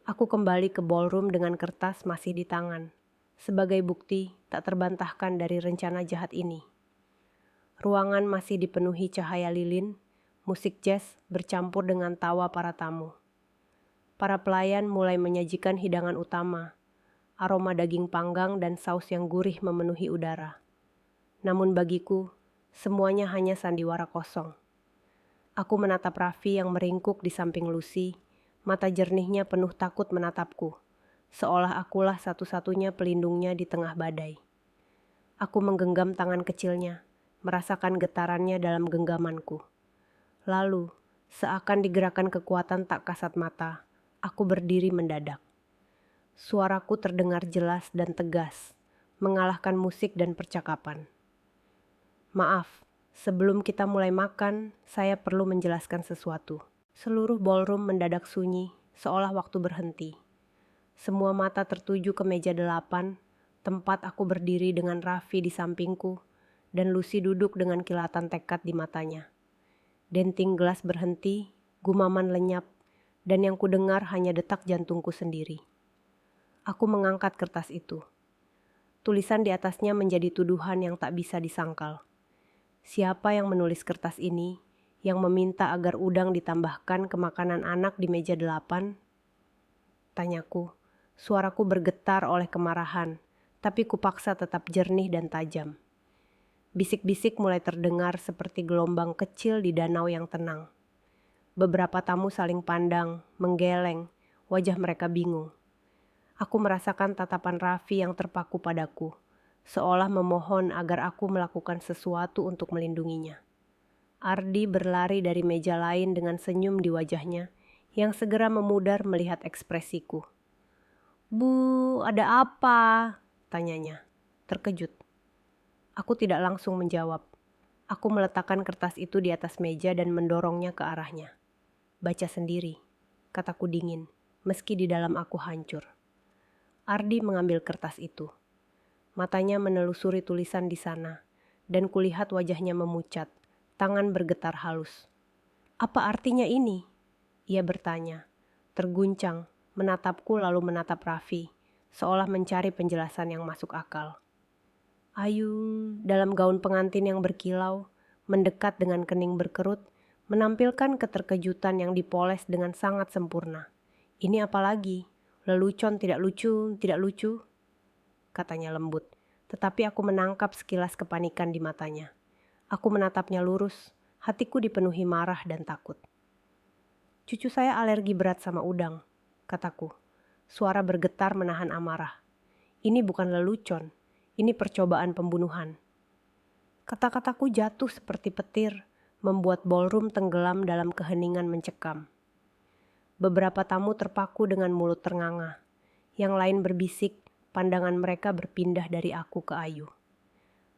[SPEAKER 1] Aku kembali ke ballroom dengan kertas masih di tangan, sebagai bukti tak terbantahkan dari rencana jahat ini. Ruangan masih dipenuhi cahaya lilin, musik jazz bercampur dengan tawa para tamu. Para pelayan mulai menyajikan hidangan utama, aroma daging panggang dan saus yang gurih memenuhi udara. Namun bagiku, semuanya hanya sandiwara kosong. Aku menatap Raffi yang meringkuk di samping Lucy, mata jernihnya penuh takut menatapku, seolah akulah satu-satunya pelindungnya di tengah badai. Aku menggenggam tangan kecilnya, merasakan getarannya dalam genggamanku. Lalu, seakan digerakkan kekuatan tak kasat mata, aku berdiri mendadak. Suaraku terdengar jelas dan tegas, mengalahkan musik dan percakapan. "Maaf, sebelum kita mulai makan, saya perlu menjelaskan sesuatu." Seluruh ballroom mendadak sunyi, seolah waktu berhenti. Semua mata tertuju ke meja 8, tempat aku berdiri dengan Raffi di sampingku, dan Lucy duduk dengan kilatan tekad di matanya. Denting gelas berhenti, gumaman lenyap, dan yang kudengar hanya detak jantungku sendiri. Aku mengangkat kertas itu. Tulisan di atasnya menjadi tuduhan yang tak bisa disangkal. Siapa yang menulis kertas ini, yang meminta agar udang ditambahkan ke makanan anak di meja 8? Tanyaku, suaraku bergetar oleh kemarahan, tapi kupaksa tetap jernih dan tajam. Bisik-bisik mulai terdengar seperti gelombang kecil di danau yang tenang. Beberapa tamu saling pandang, menggeleng, wajah mereka bingung. Aku merasakan tatapan Raffi yang terpaku padaku, seolah memohon agar aku melakukan sesuatu untuk melindunginya. Ardi berlari dari meja lain dengan senyum di wajahnya, yang segera memudar melihat ekspresiku. "Bu, ada apa?" tanyanya, terkejut. Aku tidak langsung menjawab. Aku meletakkan kertas itu di atas meja dan mendorongnya ke arahnya. "Baca sendiri," kataku dingin, meski di dalam aku hancur. Ardi mengambil kertas itu. Matanya menelusuri tulisan di sana, dan kulihat wajahnya memucat. Tangan bergetar halus. "Apa artinya ini?" ia bertanya, terguncang, menatapku lalu menatap Raffi, seolah mencari penjelasan yang masuk akal. Ayung, dalam gaun pengantin yang berkilau, mendekat dengan kening berkerut, menampilkan keterkejutan yang dipoles dengan sangat sempurna. "Ini apa lagi? Lelucon tidak lucu, tidak lucu?" katanya lembut, tetapi aku menangkap sekilas kepanikan di matanya. Aku menatapnya lurus, hatiku dipenuhi marah dan takut. "Cucu saya alergi berat sama udang," kataku. Suara bergetar menahan amarah. "Ini bukan lelucon, ini percobaan pembunuhan." Kata-kataku jatuh seperti petir, membuat ballroom tenggelam dalam keheningan mencekam. Beberapa tamu terpaku dengan mulut ternganga. Yang lain berbisik, pandangan mereka berpindah dari aku ke Ayu.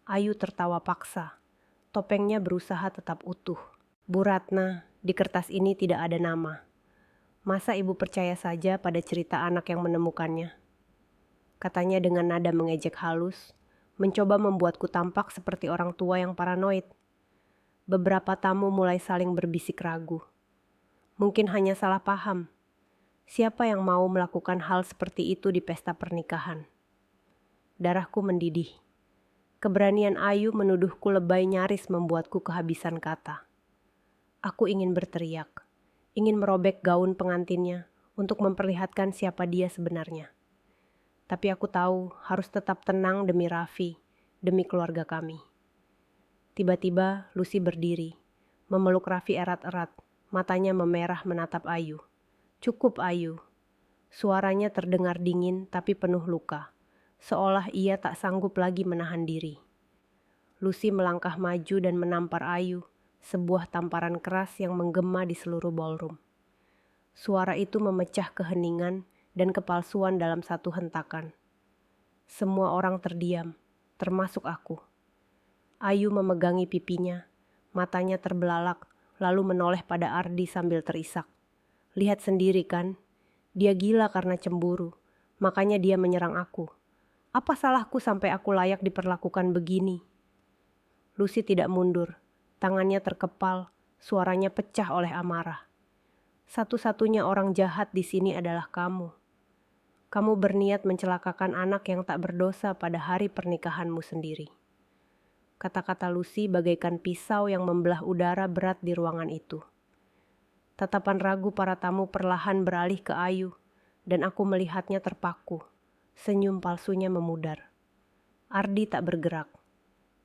[SPEAKER 1] Ayu tertawa paksa. Topengnya berusaha tetap utuh. "Bu Ratna, di kertas ini tidak ada nama. Masa ibu percaya saja pada cerita anak yang menemukannya?" Katanya dengan nada mengejek halus, mencoba membuatku tampak seperti orang tua yang paranoid. Beberapa tamu mulai saling berbisik ragu. Mungkin hanya salah paham. Siapa yang mau melakukan hal seperti itu di pesta pernikahan? Darahku mendidih. Keberanian Ayu menuduhku lebay nyaris membuatku kehabisan kata. Aku ingin berteriak, ingin merobek gaun pengantinnya untuk memperlihatkan siapa dia sebenarnya. Tapi aku tahu harus tetap tenang demi Raffi, demi keluarga kami. Tiba-tiba Lucy berdiri, memeluk Raffi erat-erat, matanya memerah menatap Ayu. "Cukup, Ayu." Suaranya terdengar dingin tapi penuh luka, seolah ia tak sanggup lagi menahan diri. Lucy melangkah maju dan menampar Ayu, sebuah tamparan keras yang menggema di seluruh ballroom. Suara itu memecah keheningan dan kepalsuan dalam satu hentakan. Semua orang terdiam, termasuk aku. Ayu memegangi pipinya, matanya terbelalak, lalu menoleh pada Ardi sambil terisak. "Lihat sendiri kan, dia gila karena cemburu, makanya dia menyerang aku. Apa salahku sampai aku layak diperlakukan begini?" Lucy tidak mundur, tangannya terkepal, suaranya pecah oleh amarah. "Satu-satunya orang jahat di sini adalah kamu. Kamu berniat mencelakakan anak yang tak berdosa pada hari pernikahanmu sendiri." Kata-kata Lucy bagaikan pisau yang membelah udara berat di ruangan itu. Tatapan ragu para tamu perlahan beralih ke Ayu, dan aku melihatnya terpaku. Senyum palsunya memudar. Ardi tak bergerak.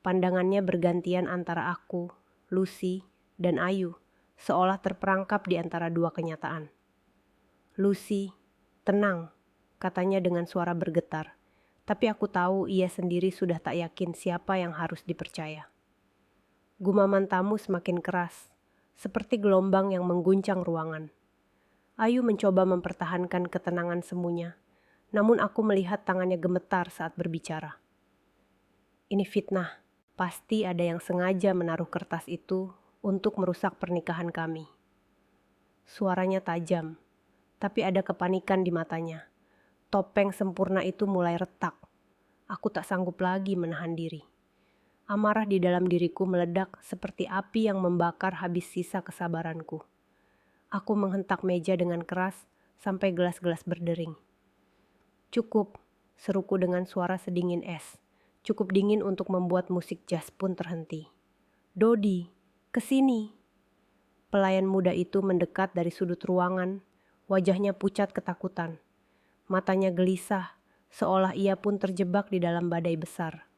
[SPEAKER 1] Pandangannya bergantian antara aku, Lucy, dan Ayu, seolah terperangkap di antara dua kenyataan. "Lucy, tenang," katanya dengan suara bergetar. Tapi aku tahu ia sendiri sudah tak yakin siapa yang harus dipercaya. Gumaman tamu semakin keras, seperti gelombang yang mengguncang ruangan. Ayu mencoba mempertahankan ketenangan semuanya, namun aku melihat tangannya gemetar saat berbicara. "Ini fitnah, pasti ada yang sengaja menaruh kertas itu untuk merusak pernikahan kami." Suaranya tajam, tapi ada kepanikan di matanya. Topeng sempurna itu mulai retak. Aku tak sanggup lagi menahan diri. Amarah di dalam diriku meledak seperti api yang membakar habis sisa kesabaranku. Aku menghentak meja dengan keras sampai gelas-gelas berdering. "Cukup," seruku dengan suara sedingin es. Cukup dingin untuk membuat musik jazz pun terhenti. "Dodi, kesini." Pelayan muda itu mendekat dari sudut ruangan, wajahnya pucat ketakutan. Matanya gelisah, seolah ia pun terjebak di dalam badai besar.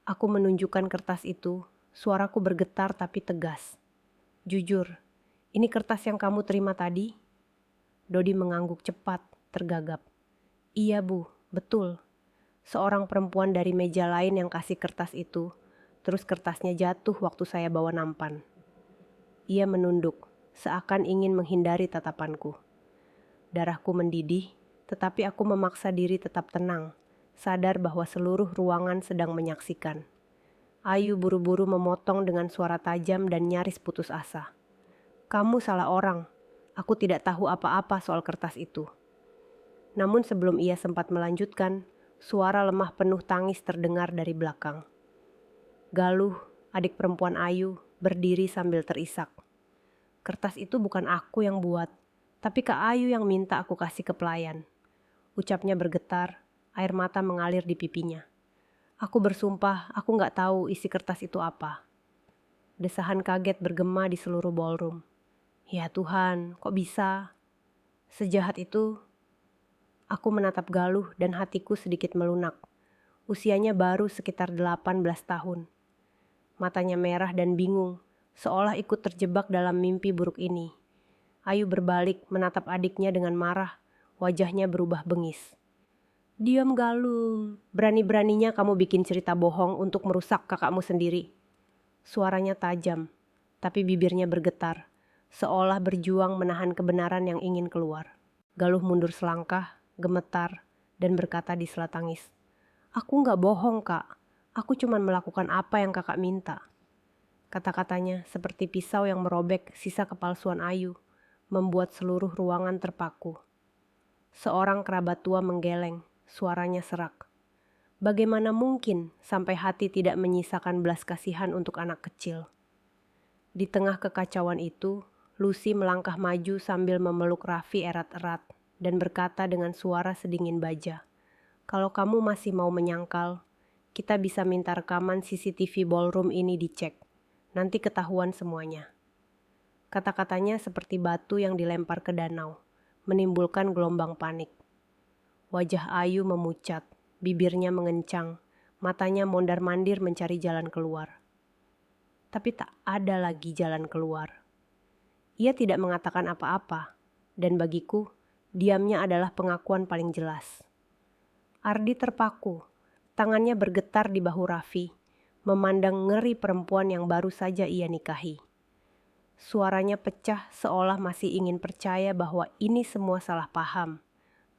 [SPEAKER 1] Aku menunjukkan kertas itu, suaraku bergetar tapi tegas. "Jujur, ini kertas yang kamu terima tadi?" Dodi mengangguk cepat, tergagap. "Iya Bu, betul." Seorang perempuan dari meja lain yang kasih kertas itu, terus kertasnya jatuh waktu saya bawa nampan. Ia menunduk, seakan ingin menghindari tatapanku. Darahku mendidih, tetapi aku memaksa diri tetap tenang, sadar bahwa seluruh ruangan sedang menyaksikan. Ayu buru-buru memotong dengan suara tajam dan nyaris putus asa. "Kamu salah orang. Aku tidak tahu apa-apa soal kertas itu." Namun sebelum ia sempat melanjutkan, suara lemah penuh tangis terdengar dari belakang. Galuh, adik perempuan Ayu, berdiri sambil terisak. "Kertas itu bukan aku yang buat, tapi Kak Ayu yang minta aku kasih ke pelayan." Ucapnya bergetar, air mata mengalir di pipinya. "Aku bersumpah, aku gak tahu isi kertas itu apa." Desahan kaget bergema di seluruh ballroom. "Ya Tuhan, kok bisa? Sejahat itu?" Aku menatap Galuh dan hatiku sedikit melunak. Usianya baru sekitar 18 tahun. Matanya merah dan bingung, seolah ikut terjebak dalam mimpi buruk ini. Ayu berbalik menatap adiknya dengan marah, wajahnya berubah bengis. "Diam Galung, berani-beraninya kamu bikin cerita bohong untuk merusak kakakmu sendiri." Suaranya tajam, tapi bibirnya bergetar, seolah berjuang menahan kebenaran yang ingin keluar. Galuh mundur selangkah, gemetar, dan berkata di sela tangis, "Aku nggak bohong, Kak. Aku cuma melakukan apa yang kakak minta." Kata-katanya seperti pisau yang merobek sisa kepalsuan Ayu, membuat seluruh ruangan terpaku. Seorang kerabat tua menggeleng, suaranya serak. Bagaimana mungkin sampai hati tidak menyisakan belas kasihan untuk anak kecil? Di tengah kekacauan itu, Lucy melangkah maju sambil memeluk Raffi erat-erat dan berkata dengan suara sedingin baja, "Kalau kamu masih mau menyangkal, kita bisa minta rekaman CCTV ballroom ini dicek. Nanti ketahuan semuanya." Kata-katanya seperti batu yang dilempar ke danau, menimbulkan gelombang panik. Wajah Ayu memucat, bibirnya mengencang, matanya mondar-mandir mencari jalan keluar. Tapi tak ada lagi jalan keluar. Ia tidak mengatakan apa-apa, dan bagiku, diamnya adalah pengakuan paling jelas. Ardi terpaku, tangannya bergetar di bahu Raffi, memandang ngeri perempuan yang baru saja ia nikahi. Suaranya pecah seolah masih ingin percaya bahwa ini semua salah paham,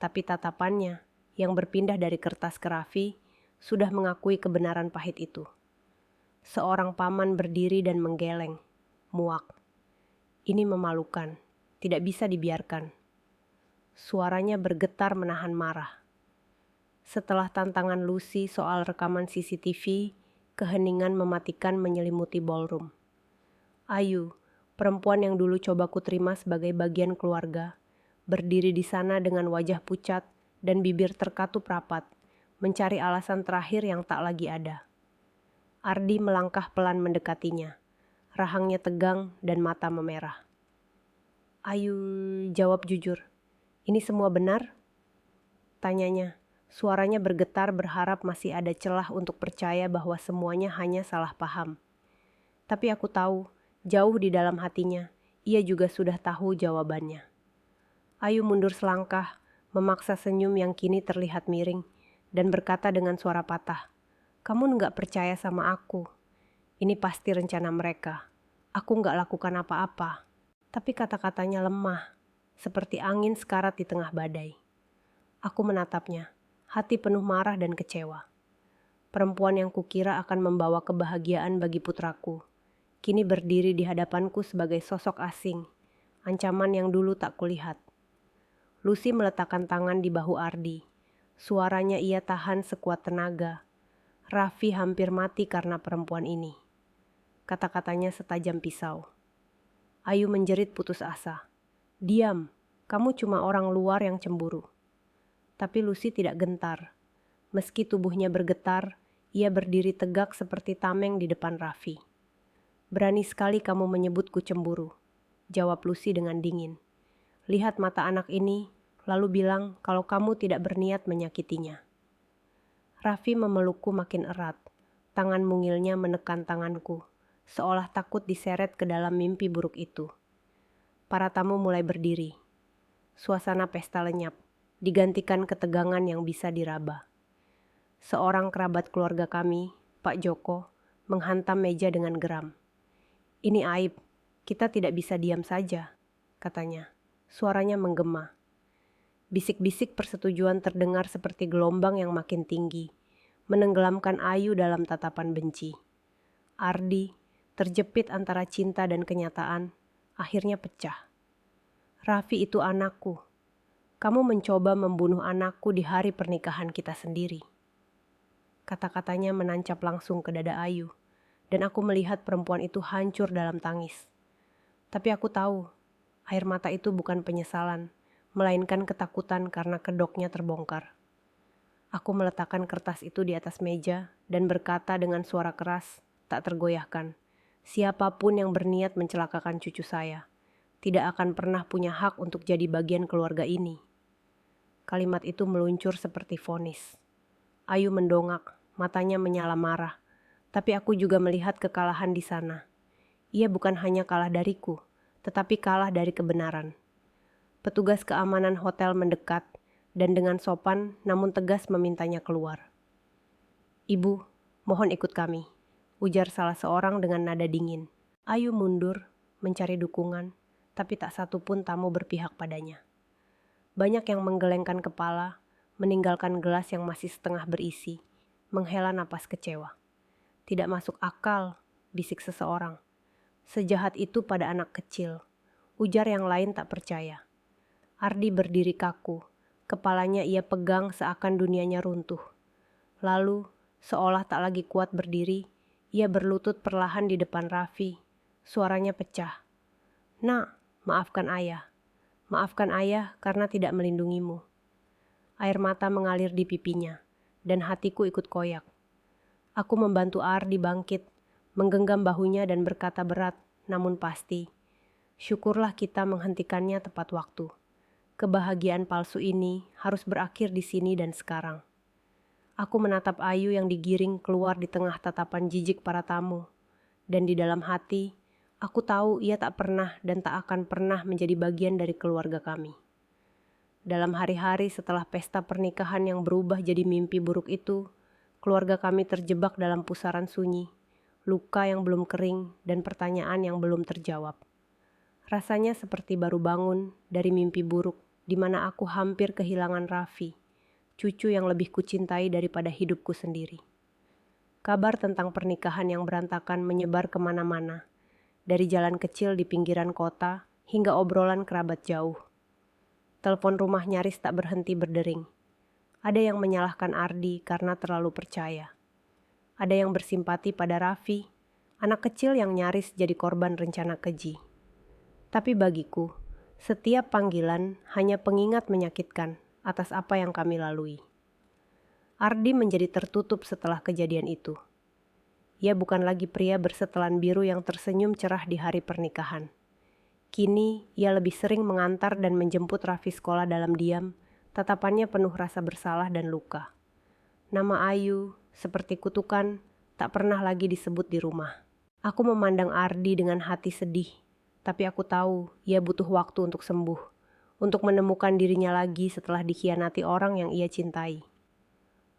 [SPEAKER 1] tapi tatapannya yang berpindah dari kertas ke Raffi sudah mengakui kebenaran pahit itu. Seorang paman berdiri dan menggeleng, muak. Ini memalukan, tidak bisa dibiarkan. Suaranya bergetar menahan marah. Setelah tantangan Lucy soal rekaman CCTV, keheningan mematikan menyelimuti ballroom. Ayu, perempuan yang dulu coba kuterima sebagai bagian keluarga, berdiri di sana dengan wajah pucat dan bibir terkatup rapat, mencari alasan terakhir yang tak lagi ada. Ardi melangkah pelan mendekatinya, rahangnya tegang dan mata memerah. "Ayu, jawab jujur. Ini semua benar?" Tanyanya. Suaranya bergetar berharap masih ada celah untuk percaya bahwa semuanya hanya salah paham. Tapi aku tahu, jauh di dalam hatinya, ia juga sudah tahu jawabannya. Ayu mundur selangkah, memaksa senyum yang kini terlihat miring, dan berkata dengan suara patah, "Kamu nggak percaya sama aku. Ini pasti rencana mereka. Aku nggak lakukan apa-apa." Tapi kata-katanya lemah, seperti angin sekarat di tengah badai. Aku menatapnya, hati penuh marah dan kecewa. Perempuan yang kukira akan membawa kebahagiaan bagi putraku, kini berdiri di hadapanku sebagai sosok asing, ancaman yang dulu tak kulihat. Lucy meletakkan tangan di bahu Ardi. Suaranya ia tahan sekuat tenaga. Raffi hampir mati karena perempuan ini. Kata-katanya setajam pisau. Ayu menjerit putus asa. "Diam, kamu cuma orang luar yang cemburu." Tapi Lucy tidak gentar. Meski tubuhnya bergetar, ia berdiri tegak seperti tameng di depan Raffi. "Berani sekali kamu menyebutku cemburu," jawab Lucy dengan dingin. "Lihat mata anak ini, lalu bilang kalau kamu tidak berniat menyakitinya." Raffi memelukku makin erat. Tangan mungilnya menekan tanganku, seolah takut diseret ke dalam mimpi buruk itu. Para tamu mulai berdiri. Suasana pesta lenyap, digantikan ketegangan yang bisa diraba. Seorang kerabat keluarga kami, Pak Joko, menghantam meja dengan geram. "Ini aib, kita tidak bisa diam saja," katanya. Suaranya menggema. Bisik-bisik persetujuan terdengar seperti gelombang yang makin tinggi, menenggelamkan Ayu dalam tatapan benci. Ardi, terjepit antara cinta dan kenyataan, akhirnya pecah. "Raffi itu anakku. Kamu mencoba membunuh anakku di hari pernikahan kita sendiri." Kata-katanya menancap langsung ke dada Ayu, dan aku melihat perempuan itu hancur dalam tangis. Tapi aku tahu, air mata itu bukan penyesalan, melainkan ketakutan karena kedoknya terbongkar. Aku meletakkan kertas itu di atas meja dan berkata dengan suara keras, tak tergoyahkan, "Siapapun yang berniat mencelakakan cucu saya, tidak akan pernah punya hak untuk jadi bagian keluarga ini." Kalimat itu meluncur seperti vonis. Ayu mendongak, matanya menyala marah. Tapi aku juga melihat kekalahan di sana. Ia bukan hanya kalah dariku, tetapi kalah dari kebenaran. Petugas keamanan hotel mendekat dan dengan sopan namun tegas memintanya keluar. "Ibu, mohon ikut kami," ujar salah seorang dengan nada dingin. Ayu mundur, mencari dukungan, tapi tak satu pun tamu berpihak padanya. Banyak yang menggelengkan kepala, meninggalkan gelas yang masih setengah berisi, menghela napas kecewa. "Tidak masuk akal," bisik seseorang. "Sejahat itu pada anak kecil," ujar yang lain tak percaya. Ardi berdiri kaku, kepalanya ia pegang seakan dunianya runtuh. Lalu, seolah tak lagi kuat berdiri, ia berlutut perlahan di depan Raffi. Suaranya pecah. "Nak, maafkan ayah. Maafkan ayah karena tidak melindungimu." Air mata mengalir di pipinya, dan hatiku ikut koyak. Aku membantu Ardi bangkit, menggenggam bahunya dan berkata berat, namun pasti, "Syukurlah kita menghentikannya tepat waktu. Kebahagiaan palsu ini harus berakhir di sini dan sekarang." Aku menatap Ayu yang digiring keluar di tengah tatapan jijik para tamu. Dan di dalam hati, aku tahu ia tak pernah dan tak akan pernah menjadi bagian dari keluarga kami. Dalam hari-hari setelah pesta pernikahan yang berubah jadi mimpi buruk itu, keluarga kami terjebak dalam pusaran sunyi, luka yang belum kering, dan pertanyaan yang belum terjawab. Rasanya seperti baru bangun dari mimpi buruk, di mana aku hampir kehilangan Raffi, cucu yang lebih kucintai daripada hidupku sendiri. Kabar tentang pernikahan yang berantakan menyebar kemana-mana, dari jalan kecil di pinggiran kota hingga obrolan kerabat jauh. Telepon rumah nyaris tak berhenti berdering. Ada yang menyalahkan Ardi karena terlalu percaya. Ada yang bersimpati pada Raffi, anak kecil yang nyaris jadi korban rencana keji. Tapi bagiku, setiap panggilan hanya pengingat menyakitkan atas apa yang kami lalui. Ardi menjadi tertutup setelah kejadian itu. Ia bukan lagi pria bersetelan biru yang tersenyum cerah di hari pernikahan. Kini, ia lebih sering mengantar dan menjemput Raffi sekolah dalam diam, tatapannya penuh rasa bersalah dan luka. Nama Ayu, seperti kutukan, tak pernah lagi disebut di rumah. Aku memandang Ardi dengan hati sedih, tapi aku tahu ia butuh waktu untuk sembuh, untuk menemukan dirinya lagi setelah dikhianati orang yang ia cintai.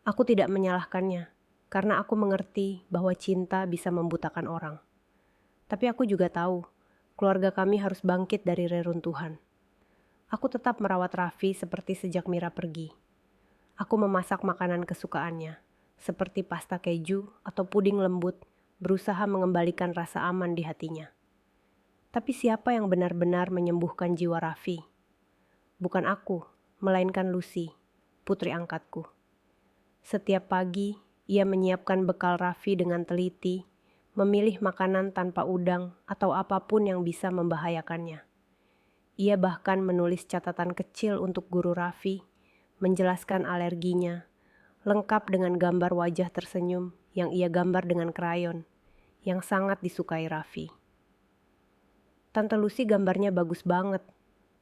[SPEAKER 1] Aku tidak menyalahkannya, karena aku mengerti bahwa cinta bisa membutakan orang. Tapi aku juga tahu, keluarga kami harus bangkit dari reruntuhan. Aku tetap merawat Raffi seperti sejak Mira pergi. Aku memasak makanan kesukaannya, seperti pasta keju atau puding lembut, berusaha mengembalikan rasa aman di hatinya. Tapi siapa yang benar-benar menyembuhkan jiwa Raffi? Bukan aku, melainkan Lucy, putri angkatku. Setiap pagi, ia menyiapkan bekal Raffi dengan teliti, memilih makanan tanpa udang atau apapun yang bisa membahayakannya. Ia bahkan menulis catatan kecil untuk guru Raffi, menjelaskan alerginya, lengkap dengan gambar wajah tersenyum yang ia gambar dengan krayon, yang sangat disukai Raffi. "Tante Lucy gambarnya bagus banget,"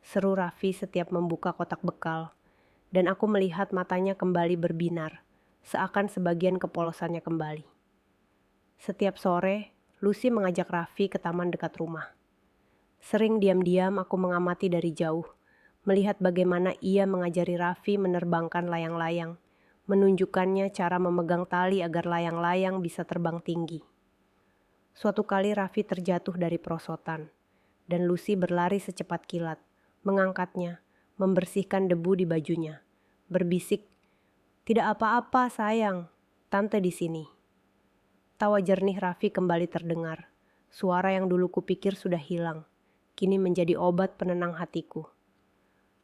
[SPEAKER 1] seru Raffi setiap membuka kotak bekal, dan aku melihat matanya kembali berbinar, seakan sebagian kepolosannya kembali. Setiap sore, Lucy mengajak Raffi ke taman dekat rumah. Sering diam-diam aku mengamati dari jauh, melihat bagaimana ia mengajari Raffi menerbangkan layang-layang, menunjukkannya cara memegang tali agar layang-layang bisa terbang tinggi. Suatu kali Raffi terjatuh dari perosotan, dan Lucy berlari secepat kilat, mengangkatnya, membersihkan debu di bajunya, berbisik, "Tidak apa-apa sayang, tante di sini." Tawa jernih Raffi kembali terdengar, suara yang dulu kupikir sudah hilang, kini menjadi obat penenang hatiku.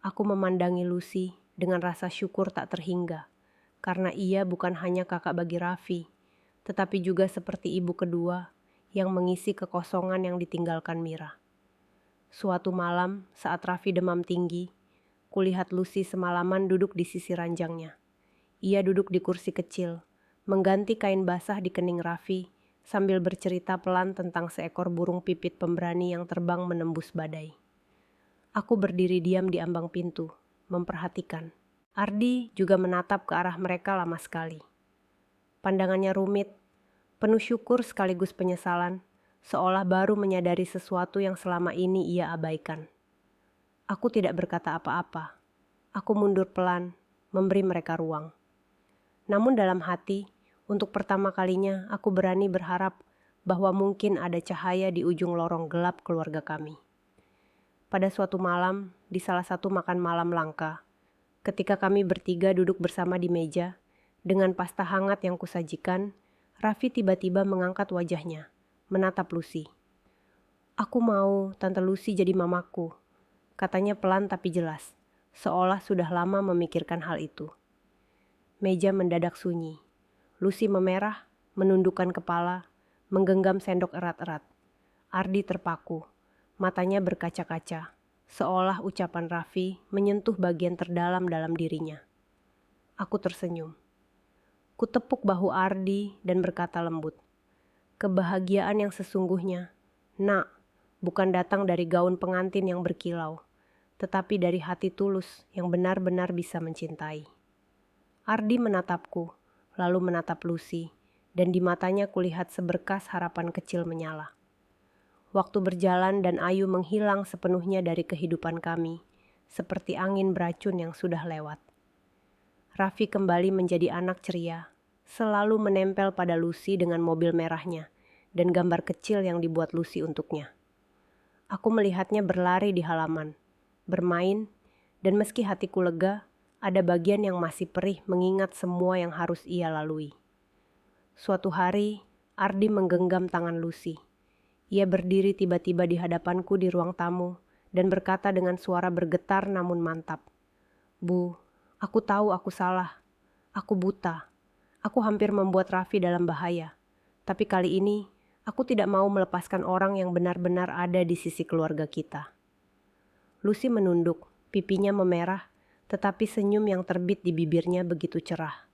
[SPEAKER 1] Aku memandangi Lucy dengan rasa syukur tak terhingga, karena ia bukan hanya kakak bagi Raffi, tetapi juga seperti ibu kedua yang mengisi kekosongan yang ditinggalkan Mira. Suatu malam saat Raffi demam tinggi, kulihat Lucy semalaman duduk di sisi ranjangnya. Ia duduk di kursi kecil, mengganti kain basah di kening Raffi, sambil bercerita pelan tentang seekor burung pipit pemberani yang terbang menembus badai. Aku berdiri diam di ambang pintu, memperhatikan. Ardi juga menatap ke arah mereka lama sekali. Pandangannya rumit, penuh syukur sekaligus penyesalan, seolah baru menyadari sesuatu yang selama ini ia abaikan. Aku tidak berkata apa-apa. Aku mundur pelan, memberi mereka ruang. Namun dalam hati, untuk pertama kalinya aku berani berharap bahwa mungkin ada cahaya di ujung lorong gelap keluarga kami. Pada suatu malam, di salah satu makan malam langka, ketika kami bertiga duduk bersama di meja, dengan pasta hangat yang kusajikan, Raffi tiba-tiba mengangkat wajahnya, menatap Lucy. "Aku mau Tante Lucy jadi mamaku," katanya pelan tapi jelas, seolah sudah lama memikirkan hal itu. Meja mendadak sunyi. Lucy memerah, menundukkan kepala, menggenggam sendok erat-erat. Ardi terpaku, matanya berkaca-kaca, seolah ucapan Raffi menyentuh bagian terdalam dalam dirinya. Aku tersenyum. Kutepuk bahu Ardi dan berkata lembut, "Kebahagiaan yang sesungguhnya, Nak, bukan datang dari gaun pengantin yang berkilau, tetapi dari hati tulus yang benar-benar bisa mencintai." Ardi menatapku, lalu menatap Lucy, dan di matanya kulihat seberkas harapan kecil menyala. Waktu berjalan dan Ayu menghilang sepenuhnya dari kehidupan kami, seperti angin beracun yang sudah lewat. Raffi kembali menjadi anak ceria, selalu menempel pada Lucy dengan mobil merahnya dan gambar kecil yang dibuat Lucy untuknya. Aku melihatnya berlari di halaman, bermain, dan meski hatiku lega, ada bagian yang masih perih mengingat semua yang harus ia lalui. Suatu hari, Ardi menggenggam tangan Lucy. Ia berdiri tiba-tiba di hadapanku di ruang tamu dan berkata dengan suara bergetar namun mantap, "Bu, aku tahu aku salah. Aku buta. Aku hampir membuat Raffi dalam bahaya. Tapi kali ini, aku tidak mau melepaskan orang yang benar-benar ada di sisi keluarga kita." Lucy menunduk, pipinya memerah, tetapi senyum yang terbit di bibirnya begitu cerah.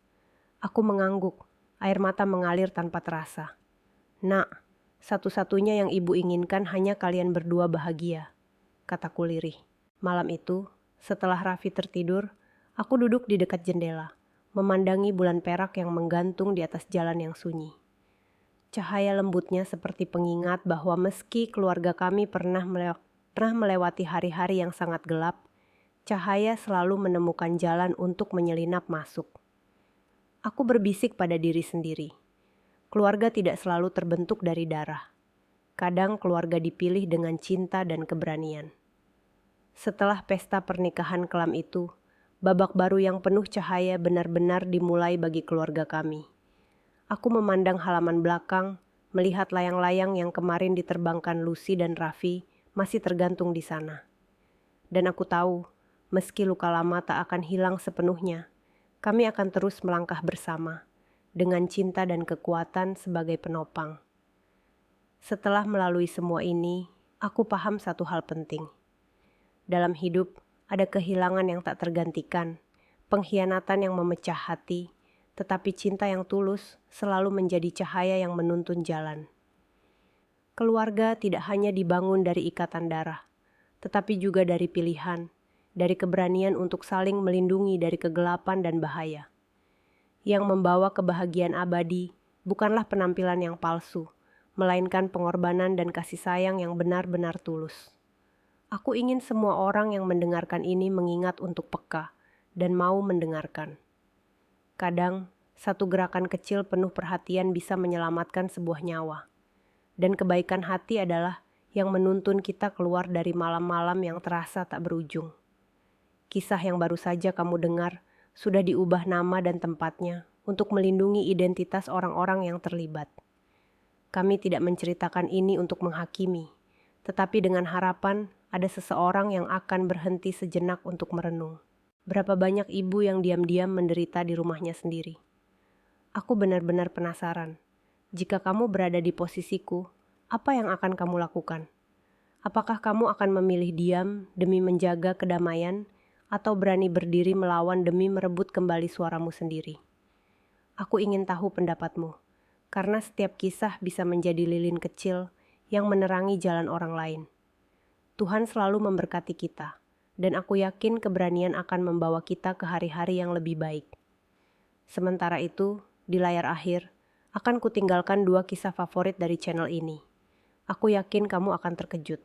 [SPEAKER 1] Aku mengangguk, air mata mengalir tanpa terasa. "Nak, satu-satunya yang ibu inginkan hanya kalian berdua bahagia," kataku lirih. Malam itu, setelah Raffi tertidur, aku duduk di dekat jendela, memandangi bulan perak yang menggantung di atas jalan yang sunyi. Cahaya lembutnya seperti pengingat bahwa meski keluarga kami pernah melewati hari-hari yang sangat gelap, cahaya selalu menemukan jalan untuk menyelinap masuk. Aku berbisik pada diri sendiri. Keluarga tidak selalu terbentuk dari darah. Kadang keluarga dipilih dengan cinta dan keberanian. Setelah pesta pernikahan kelam itu, babak baru yang penuh cahaya benar-benar dimulai bagi keluarga kami. Aku memandang halaman belakang, melihat layang-layang yang kemarin diterbangkan Lucy dan Raffi masih tergantung di sana. Dan aku tahu, meski luka lama tak akan hilang sepenuhnya, kami akan terus melangkah bersama, dengan cinta dan kekuatan sebagai penopang. Setelah melalui semua ini, aku paham satu hal penting. Dalam hidup, ada kehilangan yang tak tergantikan, pengkhianatan yang memecah hati, tetapi cinta yang tulus selalu menjadi cahaya yang menuntun jalan. Keluarga tidak hanya dibangun dari ikatan darah, tetapi juga dari pilihan, dari keberanian untuk saling melindungi dari kegelapan dan bahaya. Yang membawa kebahagiaan abadi bukanlah penampilan yang palsu, melainkan pengorbanan dan kasih sayang yang benar-benar tulus. Aku ingin semua orang yang mendengarkan ini mengingat untuk peka dan mau mendengarkan. Kadang, satu gerakan kecil penuh perhatian bisa menyelamatkan sebuah nyawa. Dan kebaikan hati adalah yang menuntun kita keluar dari malam-malam yang terasa tak berujung. Kisah yang baru saja kamu dengar sudah diubah nama dan tempatnya untuk melindungi identitas orang-orang yang terlibat. Kami tidak menceritakan ini untuk menghakimi, tetapi dengan harapan ada seseorang yang akan berhenti sejenak untuk merenung. Berapa banyak ibu yang diam-diam menderita di rumahnya sendiri. Aku benar-benar penasaran. Jika kamu berada di posisiku, apa yang akan kamu lakukan? Apakah kamu akan memilih diam demi menjaga kedamaian, atau berani berdiri melawan demi merebut kembali suaramu sendiri? Aku ingin tahu pendapatmu, karena setiap kisah bisa menjadi lilin kecil yang menerangi jalan orang lain. Tuhan selalu memberkati kita, dan aku yakin keberanian akan membawa kita ke hari-hari yang lebih baik. Sementara itu, di layar akhir, akan kutinggalkan 2 kisah favorit dari channel ini. Aku yakin kamu akan terkejut.